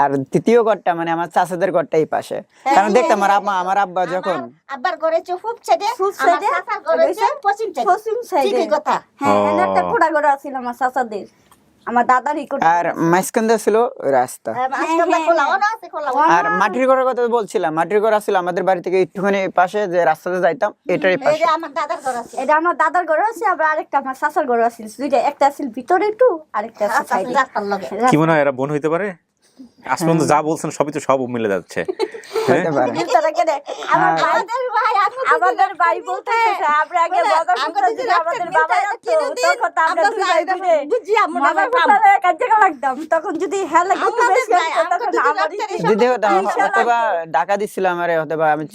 আর দ্বিতীয় ঘরটা মানে আমার চাচাদের ঘরটা এই পাশে কারণ দেখতাম আমার আব্বা যখন আব্বার ঘরে চুপ সাইডে আমার চাচার ঘরে পশ্চিম সাইডে ঠিকই কথা হ্যাঁ একটা কোড়া ঘর আছিল আমার চাচাদের আমার দাদারই কোড়া আর মাঝখানে ছিল রাস্তা আজকাল খোলাও না আছে খোলাও আর মাটির ঘরের কথা বলছিলাম মাটির ঘর ছিল আমাদের বাড়ি থেকে একটুখানি পাশে যে রাস্তাতে যাইতাম এটারই এই পাশে যে আমার দাদার ঘর আছে এটা আমার দাদার ঘর আছে আবার আরেকটা আমার চাচার ঘর আছে দুইটা একটা আছে ভিতরে একটু আরেকটা আছে সাইডে রাস্তার লগে কি মনে হয় এরা বোন হইতে পারে আজ পর্যন্ত যা বলছেন সবই তো সব মিলে যাচ্ছে হতে পারে আমাদের ভাই বলতে আমরা আগে বাজার করতে আমাদের বাবা যাচ্ছে তখন আমরা দুই ভাই মিলে বুঝি আমরা কাজে লাগতাম তখন যদি হ্যাঁ লাগে তখন আমারই দিদি অথবা টাকা দিছিল আমারে অথবা আমি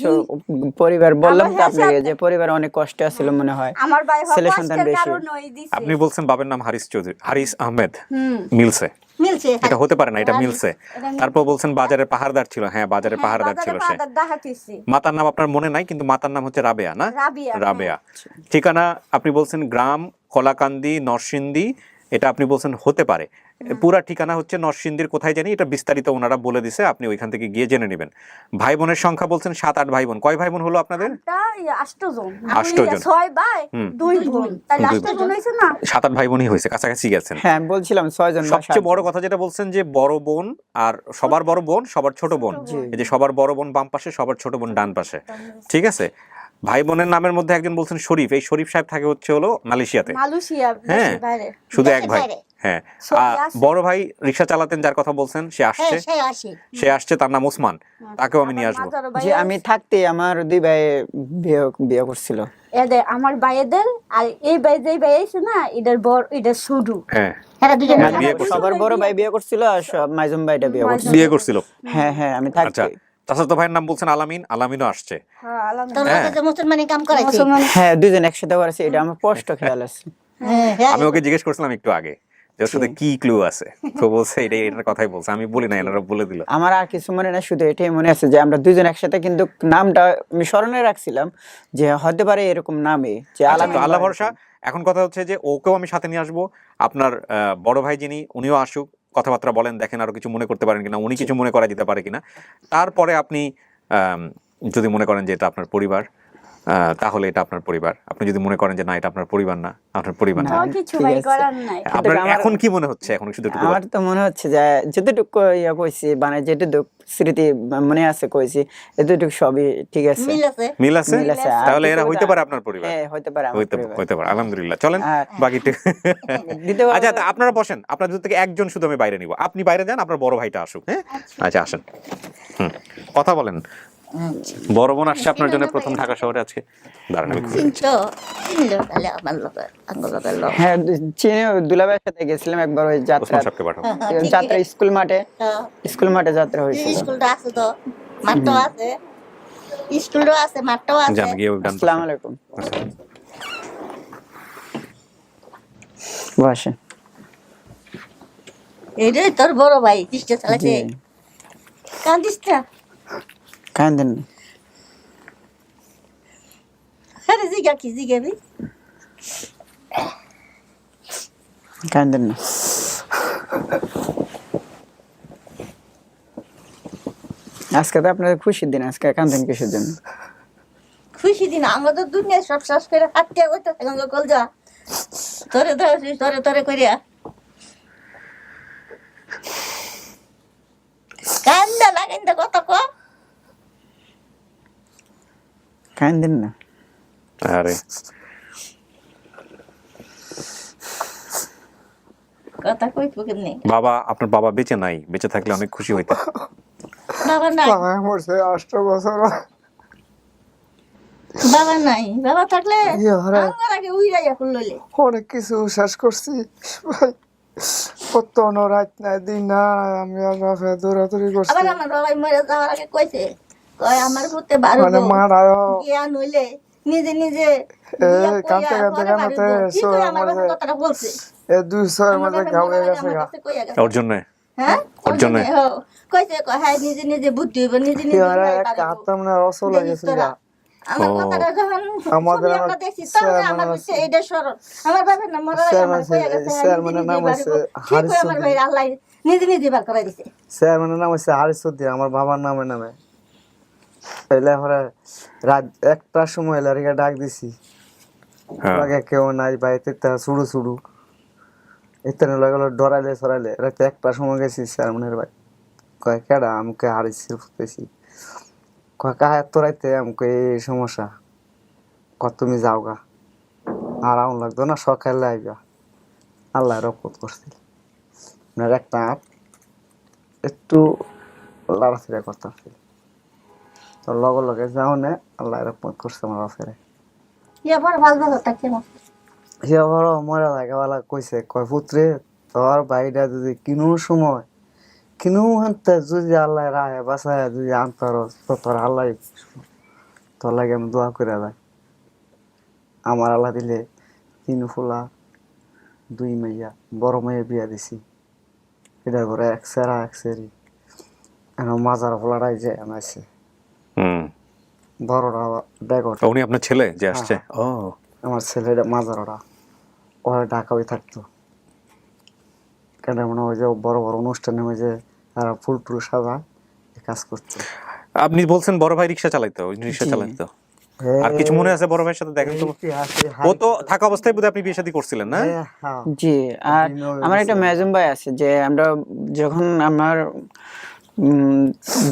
পরিবার বললাম তো আপনাকে যে পরিবার অনেক কষ্টে আছিল মনে হয় আমার ভাই ছেলে সন্তান বেশি কারণই দিছে আপনি বলছেন বাবার নাম হারিস চৌধুরী হারিস আহমেদ মিলছে মিলছে এটা হতে পারে না এটা মিলছে তারপর বলছেন বাজারে পাহাড়দার ছিল হ্যাঁ বাজারে পাহাড়দার ছিল সে মাতার নাম আপনার মনে নাই কিন্তু মাতার নাম হচ্ছে রাবেয়া না রাবেয়া ঠিকানা আপনি বলছেন গ্রাম কলাকান্দি নরসিংদী এটা আপনি বলছেন হতে পারে পুরা ঠিকানা হচ্ছে নরসিংদীর কোথায় জানি এটা বিস্তারিত ওনারা বলে দিছে আপনি ওইখান থেকে গিয়ে জেনে নেবেন ভাই বোনের সংখ্যা বলছেন 7-8 ভাই বোন কয় ভাই বোন হলো আপনাদের 8 জন 6 ভাই 2 বোন তাই 8 জন হইছে না 7-8 ভাই বোনই হয়েছে কাছাকাছি গেছেন হ্যাঁ আমি বলছিলাম 6 জন সবচেয়ে বড় কথা যেটা বলছেন যে বড় বোন আর সবার বড় বোন সবার ছোট বোন এই যে সবার বড় বোন বাম পাশে সবার ছোট বোন ডান পাশে ঠিক আছে ভাই বোনের নামের মধ্যে একজন বলছেন শরীফ এই শরীফ সাহেব থাকে হচ্ছে হলো মালয়েশিয়াতে হ্যাঁ শুধু এক ভাই হ্যাঁ বড় ভাই রিকশা চালাতেন যার কথা বলছেন সে আসছে তার নাম ওসমান তাকেও আমি নিয়ে আসবো যে আমি থাকতে আমার দুই ভাই বিয়ে করছিল এদের আমার ভাইদের আর এই ভাই যেই ভাই আছে না এদের বড় এটা শুরু হ্যাঁ সবার বড় ভাই বিয়ে করছিল আর সব মাইজুম ভাইটা বিয়ে করছিল হ্যাঁ হ্যাঁ আমি থাকতে চাচাতো ভাইয়ের নাম বলছেন আলামিনও আসছে হ্যাঁ দুইজন একসাথে করেছে এটা আমার স্পষ্ট খেয়াল আছে আমি ওকে জিজ্ঞেস করছিলাম একটু আগে যে শুধু কি ক্লু আছে তো বলছে এটার কথাই বলছে আমি বলি না এনারা বলে দিল আমার আর কিছু মনে না শুধু এটাই মনে আছে যে আমরা দুইজন একসাথে কিন্তু নামটা আমি স্মরণে রাখছিলাম যে হতে পারে এরকম নামে যে আল্লাহ ভরসা এখন কথা হচ্ছে যে ওকেও আমি সাথে নিয়ে আসবো আপনার বড় ভাই যিনি উনিও আসুক কথাবার্তা বলেন দেখেন আরো কিছু মনে করতে পারেন কিনা উনি কিছু মনে করা যেতে পারে কিনা তারপরে আপনি যদি মনে করেন যে এটা আপনার পরিবার তাহলে এটা আপনার পরিবার আপনি যদি মনে করেন যে না এটা আপনার পরিবার না আপনার পরিবার না আপনার এখন কি মনে হচ্ছে এখন শুধু একটু আমার তো মনে হচ্ছে যে যতটুকু ইয়া কইছি মানে যেটুকু স্মৃতি মনে আছে কইছি এতটুকু সবই ঠিক আছে মিল আছে তাহলে এরা হইতে পারে আপনার পরিবার হ্যাঁ হইতে পারে হইতে পারে আলহামদুলিল্লাহ চলেন বাকিটা আচ্ছা আপনারা বসেন আপনাদের থেকে একজন শুধু আমি বাইরে নিব আপনি বাইরে যান আপনার বড় ভাইটা আসুক হ্যাঁ আচ্ছা আসেন কথা বলেন বড় বোন আসছে আপনার জন্য প্রথম ঢাকা শহরে আজকে দাঁড়ান আমি হ্যাঁ চিনে দুলাভাইয়ের সাথে গেছিলাম একবার ওই যাত্রা স্কুল মাঠে যাত্রা হয়েছিল স্কুলটা আছে তো মাঠও আছে স্কুলও আছে মাঠও আছে আসসালামু আলাইকুম বসে এইটাই তোর বড় ভাই রিকশা চালাচ্ছে কান্দিস না কান্দেন না আরে জিগাবি কান্দেন না আজকে তো আপনাদের খুশির দিন আজকে কান্দেন কিসের জন্য খুশি দিন আমাদের দুনিয়া সব শেষ করে হাঁটতে হইতো এখন কল যা তোরে করিয়া কান্দা লাগেন তো কত কম কান্দেন না আরে কথা কইতো কেমনে বাবা আপনার বাবা বেঁচে নাই বেঁচে থাকলে অনেক খুশি হইতাম বাবা নাই বাবা মরছে 8 বছর বাবা নাই, বাবা থাকলে ইয়ারে আমার আগে উইরাই এখন লইলে। অনেক কিছু শেষ করছি ভাই, কত রাত নাই দিন না আমি আর বাপে দৌড়াদৌড়ি করছি। আবার আমার বাবাই মরে যাওয়ার আগে কইছে, কয় আমার পুতে বারো মানে মারায় জ্ঞান হইলে নিজে নিজে কানতে কানতে কানতে আমার বাবা কথাটা বলছে। 200 মাঝে গাওয়ে গেছে গা ওর জন্য হ্যাঁ ওর জন্য কইছে হ্যাঁ নিজে নিজে বুদ্ধি হইব, নিজে নিজে ইয়ারে একটা হাতটা মানে রসল লাগেছে গা। আমার কথাটা যখন আমাদের আমরা দেখছি তখন আমার হচ্ছে এইটা সরল। আমার বাবার নাম মরার আগে আমার কইয়া গেছে চেয়ারম্যানের নাম হচ্ছে ঠিক করে আমার ভাই আল্লাহ নিজে নিজে বার করে দিছে। চেয়ারম্যানের নাম হচ্ছে হারিসুদ্দি, আমার বাবার নামে এলে পরে রাত 1টার সময় এলারিকে ডাক দিছি, লাগে কেউ নাই বাড়িতে, ছুড়ু ছুড়ু এখানে লাগলো ডরাইলে সরাইলে। রাতে 1টার সময় গেছি চেয়ারম্যানের বাড়ি, কয় কেডা, আমাকে হারিসি ফুটেছি, কয় কাহে এত রাইতে, আমাকে এই সমস্যা, কয় তুমি যাও গা, আর আউন লাগতো না, সকালে আইবা। আল্লাহ রহমত করছিল, আপনার একটা হাত একটু লড়াফেরা করতেছিল, তো লগে লগে যাও না, আল্লাহ রহমত করছে আমার বাপেরে। ইয়া বড় ভালো ভালো থাকে না হিয়া বড় মরা লাগাওয়ালা কইছে, কয় পুত্রে তোর বাইটা যদি কিনো সময় কিনো হানতে যদি আল্লাহ রাহে বাসায় যদি আনতার, তো তোর আল্লাহ তোর লাগে আমি দোয়া করে যাই। আমার আল্লাহ দিলে 3 ফুলা 2 মাইয়া, বড় মেয়ে বিয়া দিছি, এটা করে 1 সেরা 1 সেরি, এখন মাজার ফুলাটাই যে আনাইছে, বড়রা বেগট। উনি আপনার ছেলে যে আসছে? ও আমার ছেলেটা মাজাররা, ওরা ঢাকায় থাকতো, কেন মনে হয় যে বড় বড় অনুষ্ঠানে হয় যে তারা ফুল টুল সাজায় কাজ করতো। আপনি বলছেন বড় ভাই রিকশা চালাইতো, রিকশা চালাইতো, আর কিছু মনে আছে বড় ভাইয়ের সাথে দেখেন তো? ও তো থাকা অবস্থায় বোধহয় আপনি বিয়ে শাদী করছিলেন না? জি, আর আমার একটা মেজুম ভাই আছে, যে আমরা যখন আমার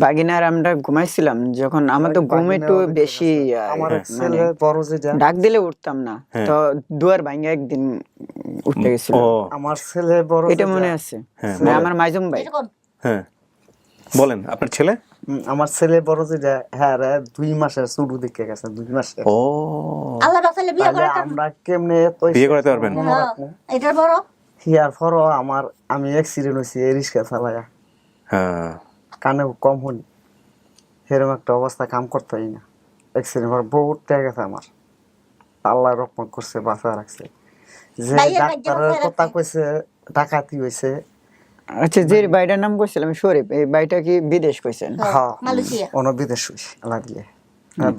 বাগিনার আমরা ঘুমাইছিলাম, যখন আমার তো ঘুম একটু বেশি, ডাক দিলে উঠতাম না, তো দুয়ার ভাঙে একদিন উঠতে গেছিল আমার ছেলে বড়, এটা মনে আছে, আমার মাইজুম ভাই। হ্যাঁ বলেন, আপনার ছেলে? আমার ছেলে বড় যেটা, হ্যাঁ রে 2 মাসের শুরু দিকে গেছে, 2 মাসে। ও আল্লাহ বাসালে বিয়ে করে আমরা কেমনে তো বিয়ে করতে পারবেন? এটা বড় হিয়ার পরও আমি অ্যাক্সিডেন্ট হইছি এই রিক্সা চালায়া, হ্যাঁ কানে কম হল, সেরকম একটা অবস্থা, কাম করতেই না, অ্যাক্সিডেন্ট হওয়ার বহুত টাকা গেছে আমার, আল্লাহ রহমত করছে, বাঁচা রাখছে। যে ডাক্তারের কথা কইছে ডাকাতি হইছে। আচ্ছা, যে বাইটার নাম কইছিলাম শরীফ, এই বাইটা কি বিদেশ কইছেন? হ্যাঁ মালয়েশিয়া, অন্য বিদেশ হইছে আল্লাহ দিলে,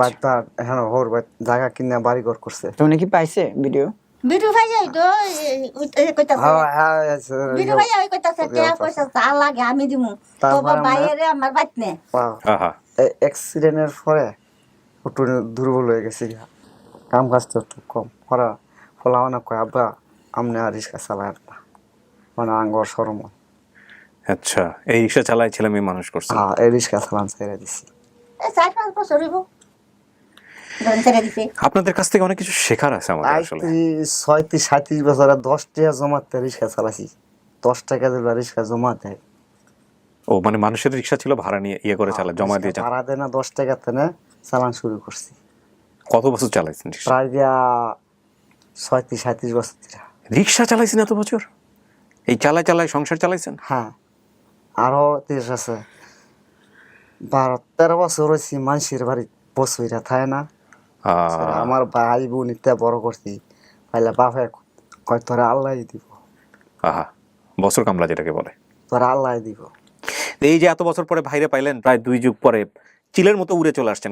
বাচ্চা হ্যাঁ হোর জায়গা কিনা বাড়ি ঘর করছে। তো উনি কি পাইছে ভিডিও? ভিডিও ভাই যাই তো কইতাছে, হ্যাঁ ভিডিও ভাই ওই কইতাছে কে পয়সা চা লাগে আমি দিমু, তো বাইরে আমার বাইত নে। অ্যাক্সিডেন্টের পরে একটু দুর্বল হয়ে গেছি, কাম কাজ তো একটু কম করা, ফলাও না, কয় আব্বা আমনে আর রিক্সা চালায় না, মানে আঙ্গর সরম। আচ্ছা, এই রিক্সা চালাই ছেলে মেয়ে মানুষ করছে? হ্যাঁ, এই রিক্সা চালান ছেড়ে দিছি। 4-5 বছর হইব আপনাদের কাছ থেকে অনেক কিছু শেখার আছে আমাদের আসলে। 36-37 বছরে 10 টাকা জমাতে রিক্সা চালাছি, 10 টাকা দিলে রিক্সা জমা দেয়। ও মানে মানুষের রিক্সা ছিল, ভাড়া নিয়ে ইয়ে করে চালা, জমা দিয়ে ভাড়া দেয় না, 10 টাকাতে না চালান শুরু করছি। কত বছর চালাইছেন রিক্সা? প্রায় 36-37 বছর রিক্সা চালাইছেন এত বছর? এই চালাই সংসার চালাইছেন? হ্যাঁ, আরো 30 আছে, 12-13 বছর হয়েছি মানুষের বাড়ি বসইরা থাকে না। আমার ভাই বোন ইত্যা বড় করছি, পাইলে বাপে কয় তোরা আল্লাহ দিব। আহা, বছর কামলা যেটাকে বলে, তোরা আল্লাহ দিব। এই যে এত বছর পরে ভাইরে পাইলেন, প্রায় 2 যুগ পরে চিলের মতো উড়ে চলে আসছেন।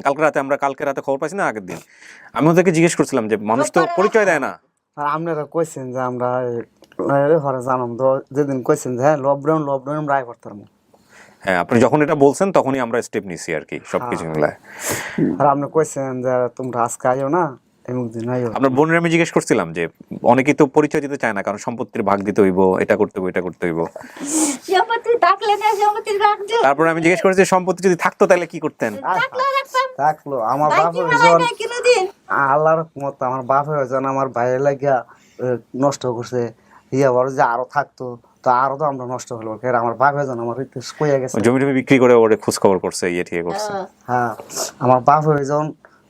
কালকে রাতে খবর পাইছি না, আগের দিন আমি ওদেরকে জিজ্ঞেস করছিলাম যে মানুষ তো পরিচয় দেয় না। আর আপনারা কইছেন যে আমরা জানাম, যেদিন কইছেন যে হ্যাঁ লকডাউন রায় করতাম। হ্যাঁ, আপনি যখন এটা বলছেন তখনই আমরা স্টেপ নিছি আর কি, সবকিছু মিলায়। আর আপনি কইছেন যে তোমরা আজকে আইও না, এমন দিন আইও। আপনার বোনের আমি জিজ্ঞেস করছিলাম যে অনেকেই তো পরিচয় দিতে চায় না, কারণ সম্পত্তির ভাগ দিতে হইব, এটা করতে হইব, এটা করতে হইব। তারপর আমি জিজ্ঞেস করেছি সম্পত্তি যদি থাকতো তাহলে কি করতেন? থাকলো আমার বাপ আল্লাহর মত, আমার বাপ হয়েছেন আমার ভাইয়ের লাগিয়া নষ্ট করছে, ইয়া বড় যে আরো থাকতো তো আরো তো আমরা নষ্ট হলো, আমার বাপ হয়েছেন আমার কইয়া গেছে জমি টমি বিক্রি করে ওরে খোঁজ খবর করছে, ইয়ে ঠিক করছে। হ্যাঁ, আমার বাপ হয়ে যখন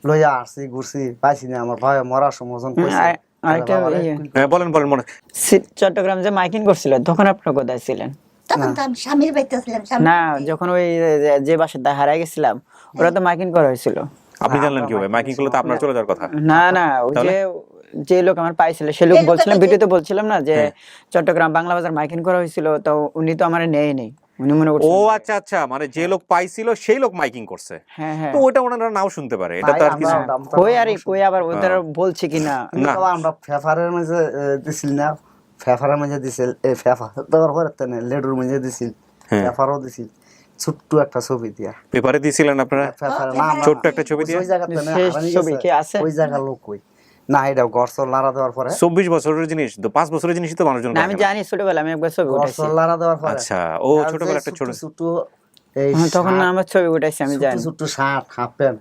লইয়া আসছি ঘুরছি পাইছি না আমার ভাই মরার সময় যখন কইছে, আরেকটা হ্যাঁ, বলেন বলেন মনে চট্টগ্রাম যে মাইকিং করছিল তখন আপনারা কোথায় ছিলেন? তখন তো আমি স্বামীর বাড়িতে ছিলাম। না, যখন ওই যে বাসাটা হারাই গেছিলাম ওরা তো মাইকিং করা হয়েছিল। আপনি জানলেন কিভাবে? মাইকিং করলে তো আপনার চলে যাওয়ার কথা। না না, ওই যে লোক আমার পাইছিল সে লোক বলছিলাম, ভিডিওতে বলছিলাম না যে চট্টগ্রাম বাংলা বাজার মাইকিং করা হয়েছিল, তো উনি তো আমার নেই উনি মনে করছেন। ও আচ্ছা আচ্ছা, মানে যে লোক পাইছিল সেই লোক মাইকিং করছে। হ্যাঁ হ্যাঁ, তো ওটা ওনারা নাও শুনতে পারে, এটা তো আর কিছু কই আবার ওদের বলছে কিনা না। আমরা ফেফারের মাঝে দিছিল না, ফেফারের মাঝে দিছিল, এই ফেফার দেওয়ার পরে তো না লেডুর মাঝে দিছিল, ফেফারও দিছিল ছোট্ট একটা ছবি দিয়া। পেপারে দিয়েছিলেন আপনারা ফেফারের নাম ছোট্ট একটা ছবি দিয়ে? ওই জায়গাতে না ছবি কি আছে? ওই জায়গার লোক কই না, এটা গরসল লারা দেওয়ার পরে 24 বছরের জিনিস তো, 5 বছরের জিনিস তো মানুষজন না, আমি জানি ছোটবেলা আমি একবার ছবি উঠাইছি। গরসল লারা দেওয়ার পরে আচ্ছা, ও ছোটবেলা একটা ছোট ছোট এই তখন না আমার ছবি উঠাইছি আমি জানি। ছোট শার্ট হাফ প্যান্ট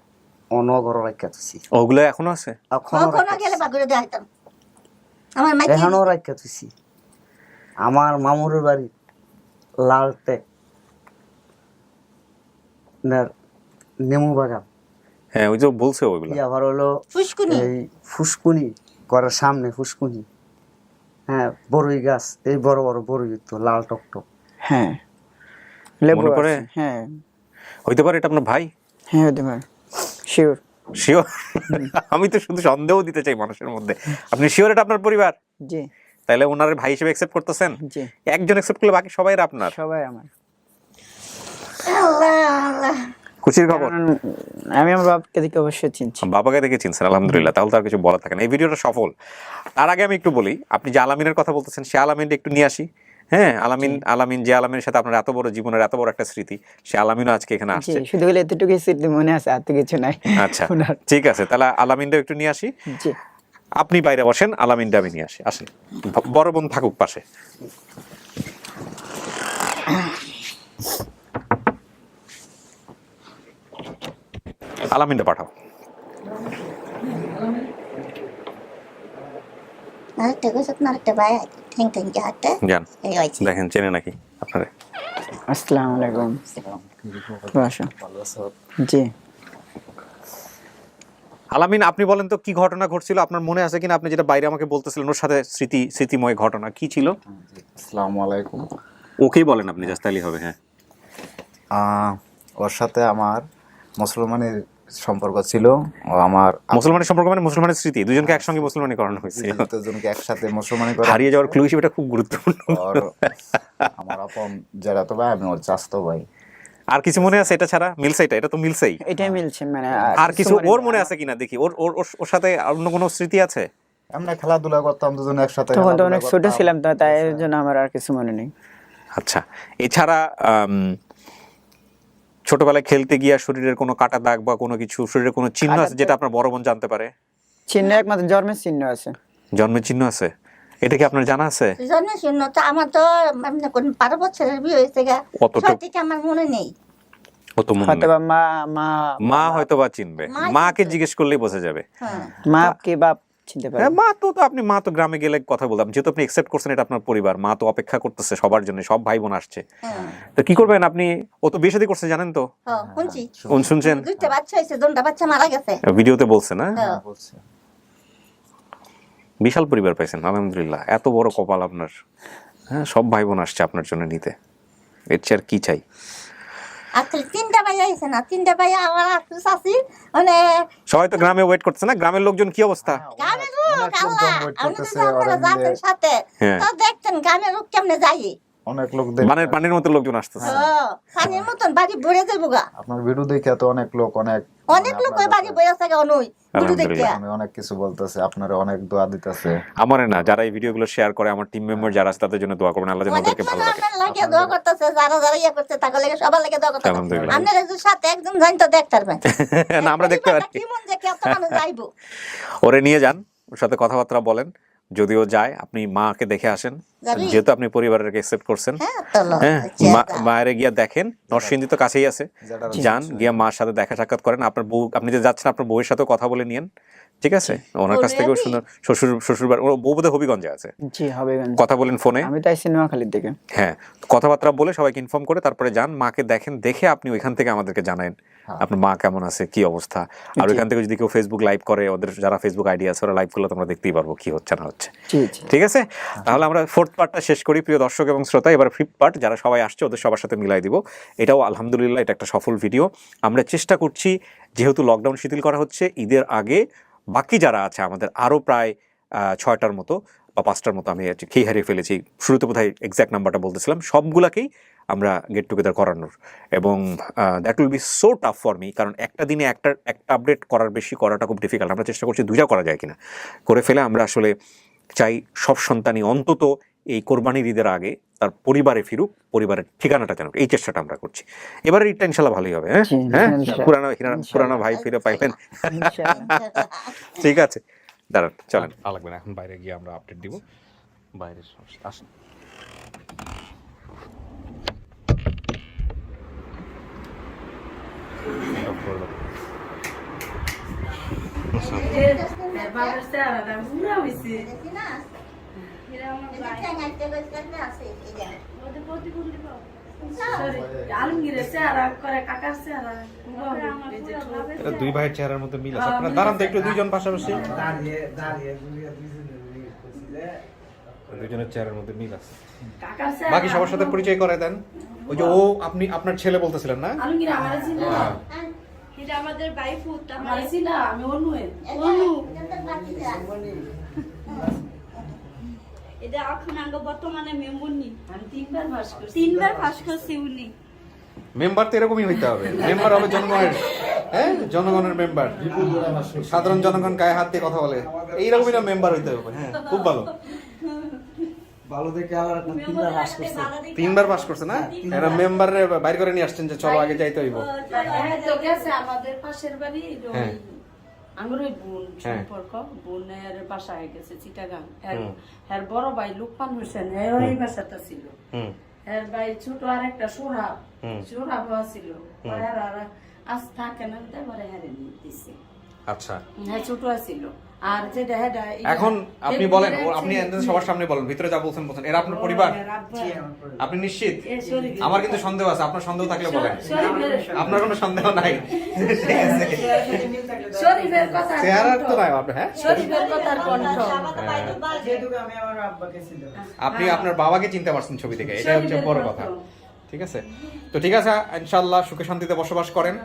অনগর রাখিয়াছি, ওগুলো এখনো আছে? এখনো গেলে বাগুড়ে দেখাইতাম আমার মাইকে। এখনো রাখিয়াছি। আমার মামুর বাড়ি লালটেক নেমু বাগান, হ্যাঁ ওই যে বলছে ওইগুলো। আবার হলো ফুসকুনি, এই ফুসকুনি ঘরের সামনে ফুসকুনি, হ্যাঁ বড়ই গাছ, এই বড় বড় বড়ই তো লাল টকটক। হ্যাঁ লেবু মনে পড়ে? আছে, হ্যাঁ হইতে পারে এটা আপনার ভাই? হ্যাঁ হতে পারে, শিওর শিওর? আমি তো শুধু সন্দেহ দিতে চাই মানুষের মধ্যে। আপনি শিওর এটা আপনার পরিবার? জি। তাহলে ওনার ভাই হিসেবে অ্যাকসেপ্ট করতেছেন? জি। একজন অ্যাকসেপ্ট করলে বাকি সবাই আপনার? সবাই আমার। আল্লাহ আল্লাহ, খুশির খবর। আমি আমার বাবাকে দেখে অবশ্যই চিনছি। বাবাকে দেখে চিনছেন, আলহামদুলিল্লাহ। তাহলে তো আর কিছু বলা থাকে না, এই ভিডিওটা সফল। তার আগে আমি একটু বলি, আপনি যে আলামিনের কথা বলতেছেন সে আলামিনটা একটু নিয়ে আসি। হ্যাঁ, আলামিন যে আলামিনের সাথে আপনার এত বড় জীবনের এত বড় একটা স্মৃতি, সে আলামিনও আজকে এখানে আসছে। শুধু হলে এতটুকু স্মৃতি মনে আছে, আর তো কিছু নাই। আচ্ছা ঠিক আছে, তাহলে আলামিনটা একটু নিয়ে আসি। জি, আপনি বাইরে বসেন, আলামিনটা আমি নিয়ে আসি। আসেন, বড় বোন থাকুক পাশে। আলামিনটা পাঠাও। আরেকটা গোসত না, আরেকটা ভাই ঠ্যাং ঠ্যাং কে হাতে যান, এই হইছে। দেখেন চেনে নাকি আপনারে। আসসালামু আলাইকুম। বসো। জি আলামিন, আপনি বলেন তো কি ঘটনা ঘটছিল, আপনার মনে আছে কিনা? আপনি যেটা বাইরে আমাকে বলতেছিলেন ওর সাথে স্মৃতিময় ঘটনা কি ছিল? আসসালামু আলাইকুম। ওকেই বলেন আপনি, জাস্ট তাইলেই হবে। হ্যাঁ, ওর সাথে আমার মুসলমানের সম্পর্ক ছিল। ও আমার মুসলমানের সম্পর্ক মানে মুসলমানের স্মৃতি, দুজনকে একসঙ্গে মুসলমানি করানো হয়েছিল। দুজনকে একসাথে মুসলমানি করা, হারিয়ে যাওয়ার ক্লু হিসেবে এটা খুব গুরুত্বপূর্ণ। আমার আপন যারা তো ভাই, আমি ওর চাচাতো ভাই। আর কিছু মনে আছে এটা ছাড়া? মিলছে এটা তো মিলছেই। এটাই মিলছে, মানে আর কিছু ওর মনে আছে কিনা দেখি, ওর সাথে অন্য কোনো স্মৃতি আছে? আমরা খেলাধুলা করতাম দুজনে একসাথে। তখন তো অনেক ছোট ছিলাম, তো তাই জন্য আমার আর কিছু মনে নেই। আচ্ছা, এছাড়া ছোটবেলায় খেলতে গিয়ে শরীরের কোনো কাটা দাগ বা কোনো কিছু, শরীরের কোনো চিহ্ন আছে যেটা আপনার বড় বোন জানতে পারে? চিহ্ন একমাত্র জন্মের চিহ্ন আছে। জন্মের চিহ্ন আছে? এটা কি আপনার জানা আছে? জন্মের চিহ্ন তো আমার তো 12 বছরের বিয়ে হয়েছে গা, সঠিক আমার মনে নেই। অত মনে হয়তো নেই। বা মা হয়তো বা চিনবে, মাকে জিজ্ঞেস করলেই বোঝা যাবে। মা কি বাপ চিনতে পারে? মা তো গ্রামে গেলে কথা বলতাম, যেহেতু আপনি একসেপ্ট করছেন এটা আপনার পরিবার, মা তো অপেক্ষা করতেছে সবার জন্য, সব ভাই বোন আসছে। তো কি করবেন আপনি? ও তো বিয়ে শাদী করছে জানেন তো? শুনছেন? দুইটা বাচ্চা হয়েছে, দুইটা বাচ্চা মারা গেছে। ভিডিওতে বলছে না? বিশাল পরিবার পাইছেন, আলহামদুলিল্লাহ। এত বড় কপাল আপনার। হ্যাঁ, সব ভাই বোন আসছে আপনার জন্য নিতে, এর চেয়ে আর কি চাই? আসলে 3টা ভাই আইছে না, 3টা ভাই আমার আফসোস আছে, মানে সবাই তো গ্রামে ওয়েট করছে না? গ্রামের লোকজন কি অবস্থা? গ্রামের লোক আল্লাহ, আমি তো আপনারা যাচ্ছেন সাথে, তো দেখতেন গ্রামের লোক কেমনে যায়। অনেক লোক মানে পানির মতো লোকজন আসতেছে। পানির মতন বাড়ি ভরে যাবো গা। আপনার ভিডিও দেখে তো অনেক লোক ওই বাড়ি বয়ে আছে গা, অনুই ভিডিও দেখে আমি অনেক কিছু বলতেছে, আপনারা অনেক দোয়া দিতেছে। আমারে না, যারা এই ভিডিওগুলো শেয়ার করে, আমার টিম মেম্বার যারা আছে তাদের জন্য দোয়া করবেন, আল্লাহ যেন ওদেরকে ভালো রাখে। লাগে দোয়া করতেছে, যারা ইয়া করছে তাকে লাগে, সবার লাগে দোয়া করতেছে। আলহামদুলিল্লাহ। আপনারা যদি সাথে একজন যান তো দেখতে পারবেন। না, আমরা দেখতে পারি। কি মন যে কত মানুষ যাইবো। ওরে নিয়ে যান, ওর সাথে কথাবার্তা বলেন। যদিও যায়, আপনি মাকে দেখে আসেন, যেহেতু আপনি পরিবারের অ্যাকসেপ্ট করছেন। হ্যাঁ, মায়ের গিয়া দেখেন, নরসিংদী তো কাছেই আছে, যান গিয়া মার সাথে দেখা সাক্ষাৎ করেন। আপনার বউ, আপনি যে যাচ্ছেন আপনার বউয়ের সাথে কথা বলে নিয়েন, ঠিক আছে, ওনার কাছ থেকেও সুন্দর শ্বশুর বাড়ি, বউ বোধহয় হবিগঞ্জে আছে। জি হবিগঞ্জ। কথা বলেন ফোনে। আমি তাই নোয়াখালীর দিকে। হ্যাঁ, কথাবার্তা বলে সবাইকে ইনফর্ম করে তারপরে যান, মাকে দেখেন, দেখে আপনি ওইখান থেকে আমাদেরকে জানান আপনার মা কেমন আছে, কি অবস্থা। আর ওইখান থেকে যদি কেউ ফেসবুক লাইভ করে, ওদের যারা ফেসবুক আইডি আছে ওরা লাইভ করলে তোমরা দেখতেই পারবো কি হচ্ছে না হচ্ছে। ঠিক আছে, তাহলে আমরা 4th পার্টটা শেষ করি প্রিয় দর্শক এবং শ্রোতা। এবার 5th পার্ট যারা সবাই আসছে ওদের সবার সাথে মিলাই দিব। এটাও আলহামদুলিল্লাহ এটা একটা সফল ভিডিও। আমরা চেষ্টা করছি, যেহেতু লকডাউন শিথিল করা হচ্ছে, ঈদের আগে বাকি যারা আছে আমাদের আরও প্রায় 6টার মতো বা 5টার মতো, আমি খেয়ে হারিয়ে ফেলেছি, শুরুতে বোধহয় এক্স্যাক্ট নাম্বারটা বলতেছিলাম, সবগুলাকেই আমরা গেট টুগেদার করানোর। এবং that will be so tough for me, কারণ একটা দিনে একটা আপডেট করার বেশি করাটা খুব ডিফিকাল্ট। আমরা চেষ্টা করছি 2টা করা যায় কিনা, করে ফেলে আমরা আসলে চাই সব সন্তানই অন্তত এই কোরবানির ঈদের আগে তার পরিবারে ফিরুক, পরিবারের ঠিকানাটা জানুক, এই চেষ্টাটা আমরা করছি। এবারে ঈদটা ইনশাল্লাহ ভালোই হবে। হ্যাঁ হ্যাঁ, পুরানো ভাই ফিরে পাইলেন। ঠিক আছে, দাঁড়ান, চলেন, লাগবে না, এখন বাইরে গিয়ে আমরা আপডেট দিব। বাইরে আসেন। দুই ভাইয়ের চেহারার মধ্যে মিল আছে। আপনারা দাঁড়ান তো একটু, দুইজন পাশাপাশি, দুইজনের চেহারার মধ্যে মিল আছে। বাকি সবার সাথে পরিচয় করে দেন। ওই যে ও, আপনি আপনার ছেলে বলতেছিলেন না? আমাদের বাইফুত, আমি অনু। এটা এখন আগে বর্তমানে মেম্বার নি, আমি 3বার পাস করছি উনি। মেম্বার তো এরকমই হইতে হবে, মেম্বার হবে জনগণের, হ্যাঁ জনগণের মেম্বার, সাধারণ জনগণ গায়ে হাত দিয়ে কথা বলে, এইরকমই না মেম্বার হইতে হবে। হ্যাঁ, খুব ভালো। ভালো দেখে আবার 3বার পাস করছে। 3বার পাস করছে না? এরা মেম্বারে বাইর করে নিয়ে আসছেন যে চলো আগে যাইতে হইব। তো গেছে আমাদের পাশের বাড়ি, আমার ওই বোন সম্পর্ক, বোনের বাসায় গেছে চিটাগাং। এর বড় ভাই লুকমান হোসেন, ওই বাসাটা ছিল। এর ভাই ছোট আর একটা সোহাব ছিল, আজ থাকে না, তারপরে হারে নিয়ে দিছে। আচ্ছা, হ্যাঁ ছোট ছিল। আর যেটা এখন আপনি বলেন, আপনি সবার সামনে বলেন, ভিতরে যা বলছেন বলছেন, এরা আপনার পরিবার? আপনি নিশ্চিত? আমার কিন্তু সন্দেহ আছে, আপনার সন্দেহ থাকলে বলেন। আপনার কোনো সন্দেহ নাই? শরীফের কথা চেহারা তো নাই আপনার। হ্যাঁ, শরীফের কথার কণ্ঠ। আপনি আপনার বাবাকে চিনতে পারছেন ছবি থেকে, এটা হচ্ছে বড় কথা। ঠিক আছে, তো ঠিক আছে, ইনশাআল্লাহ সুখে শান্তিতে বসবাস করেন,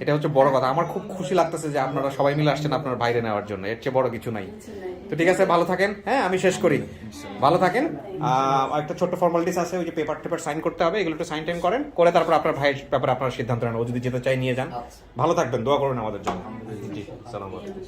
এটা হচ্ছে বড় কথা। আমার খুব খুশি লাগতেছে যে আপনারা সবাই মিলে আসছেন আপনার বাইরে নেওয়ার জন্য, এর চেয়ে বড় কিছু নাই। তো ঠিক আছে, ভালো থাকেন। হ্যাঁ, আমি শেষ করি, ভালো থাকেন। একটা ছোট্ট ফর্মালিটিস আছে, ওই যে পেপার সাইন করতে হবে, এগুলো একটু সাইন টাইন করেন, করে তারপর আপনার ভাইয়ের ব্যাপারে আপনার সিদ্ধান্ত নেন, ও যদি যেতে চাই নিয়ে যান। ভালো থাকবেন, দোয়া করুন আমাদের জন্য। জি, আসসালামু আলাইকুম।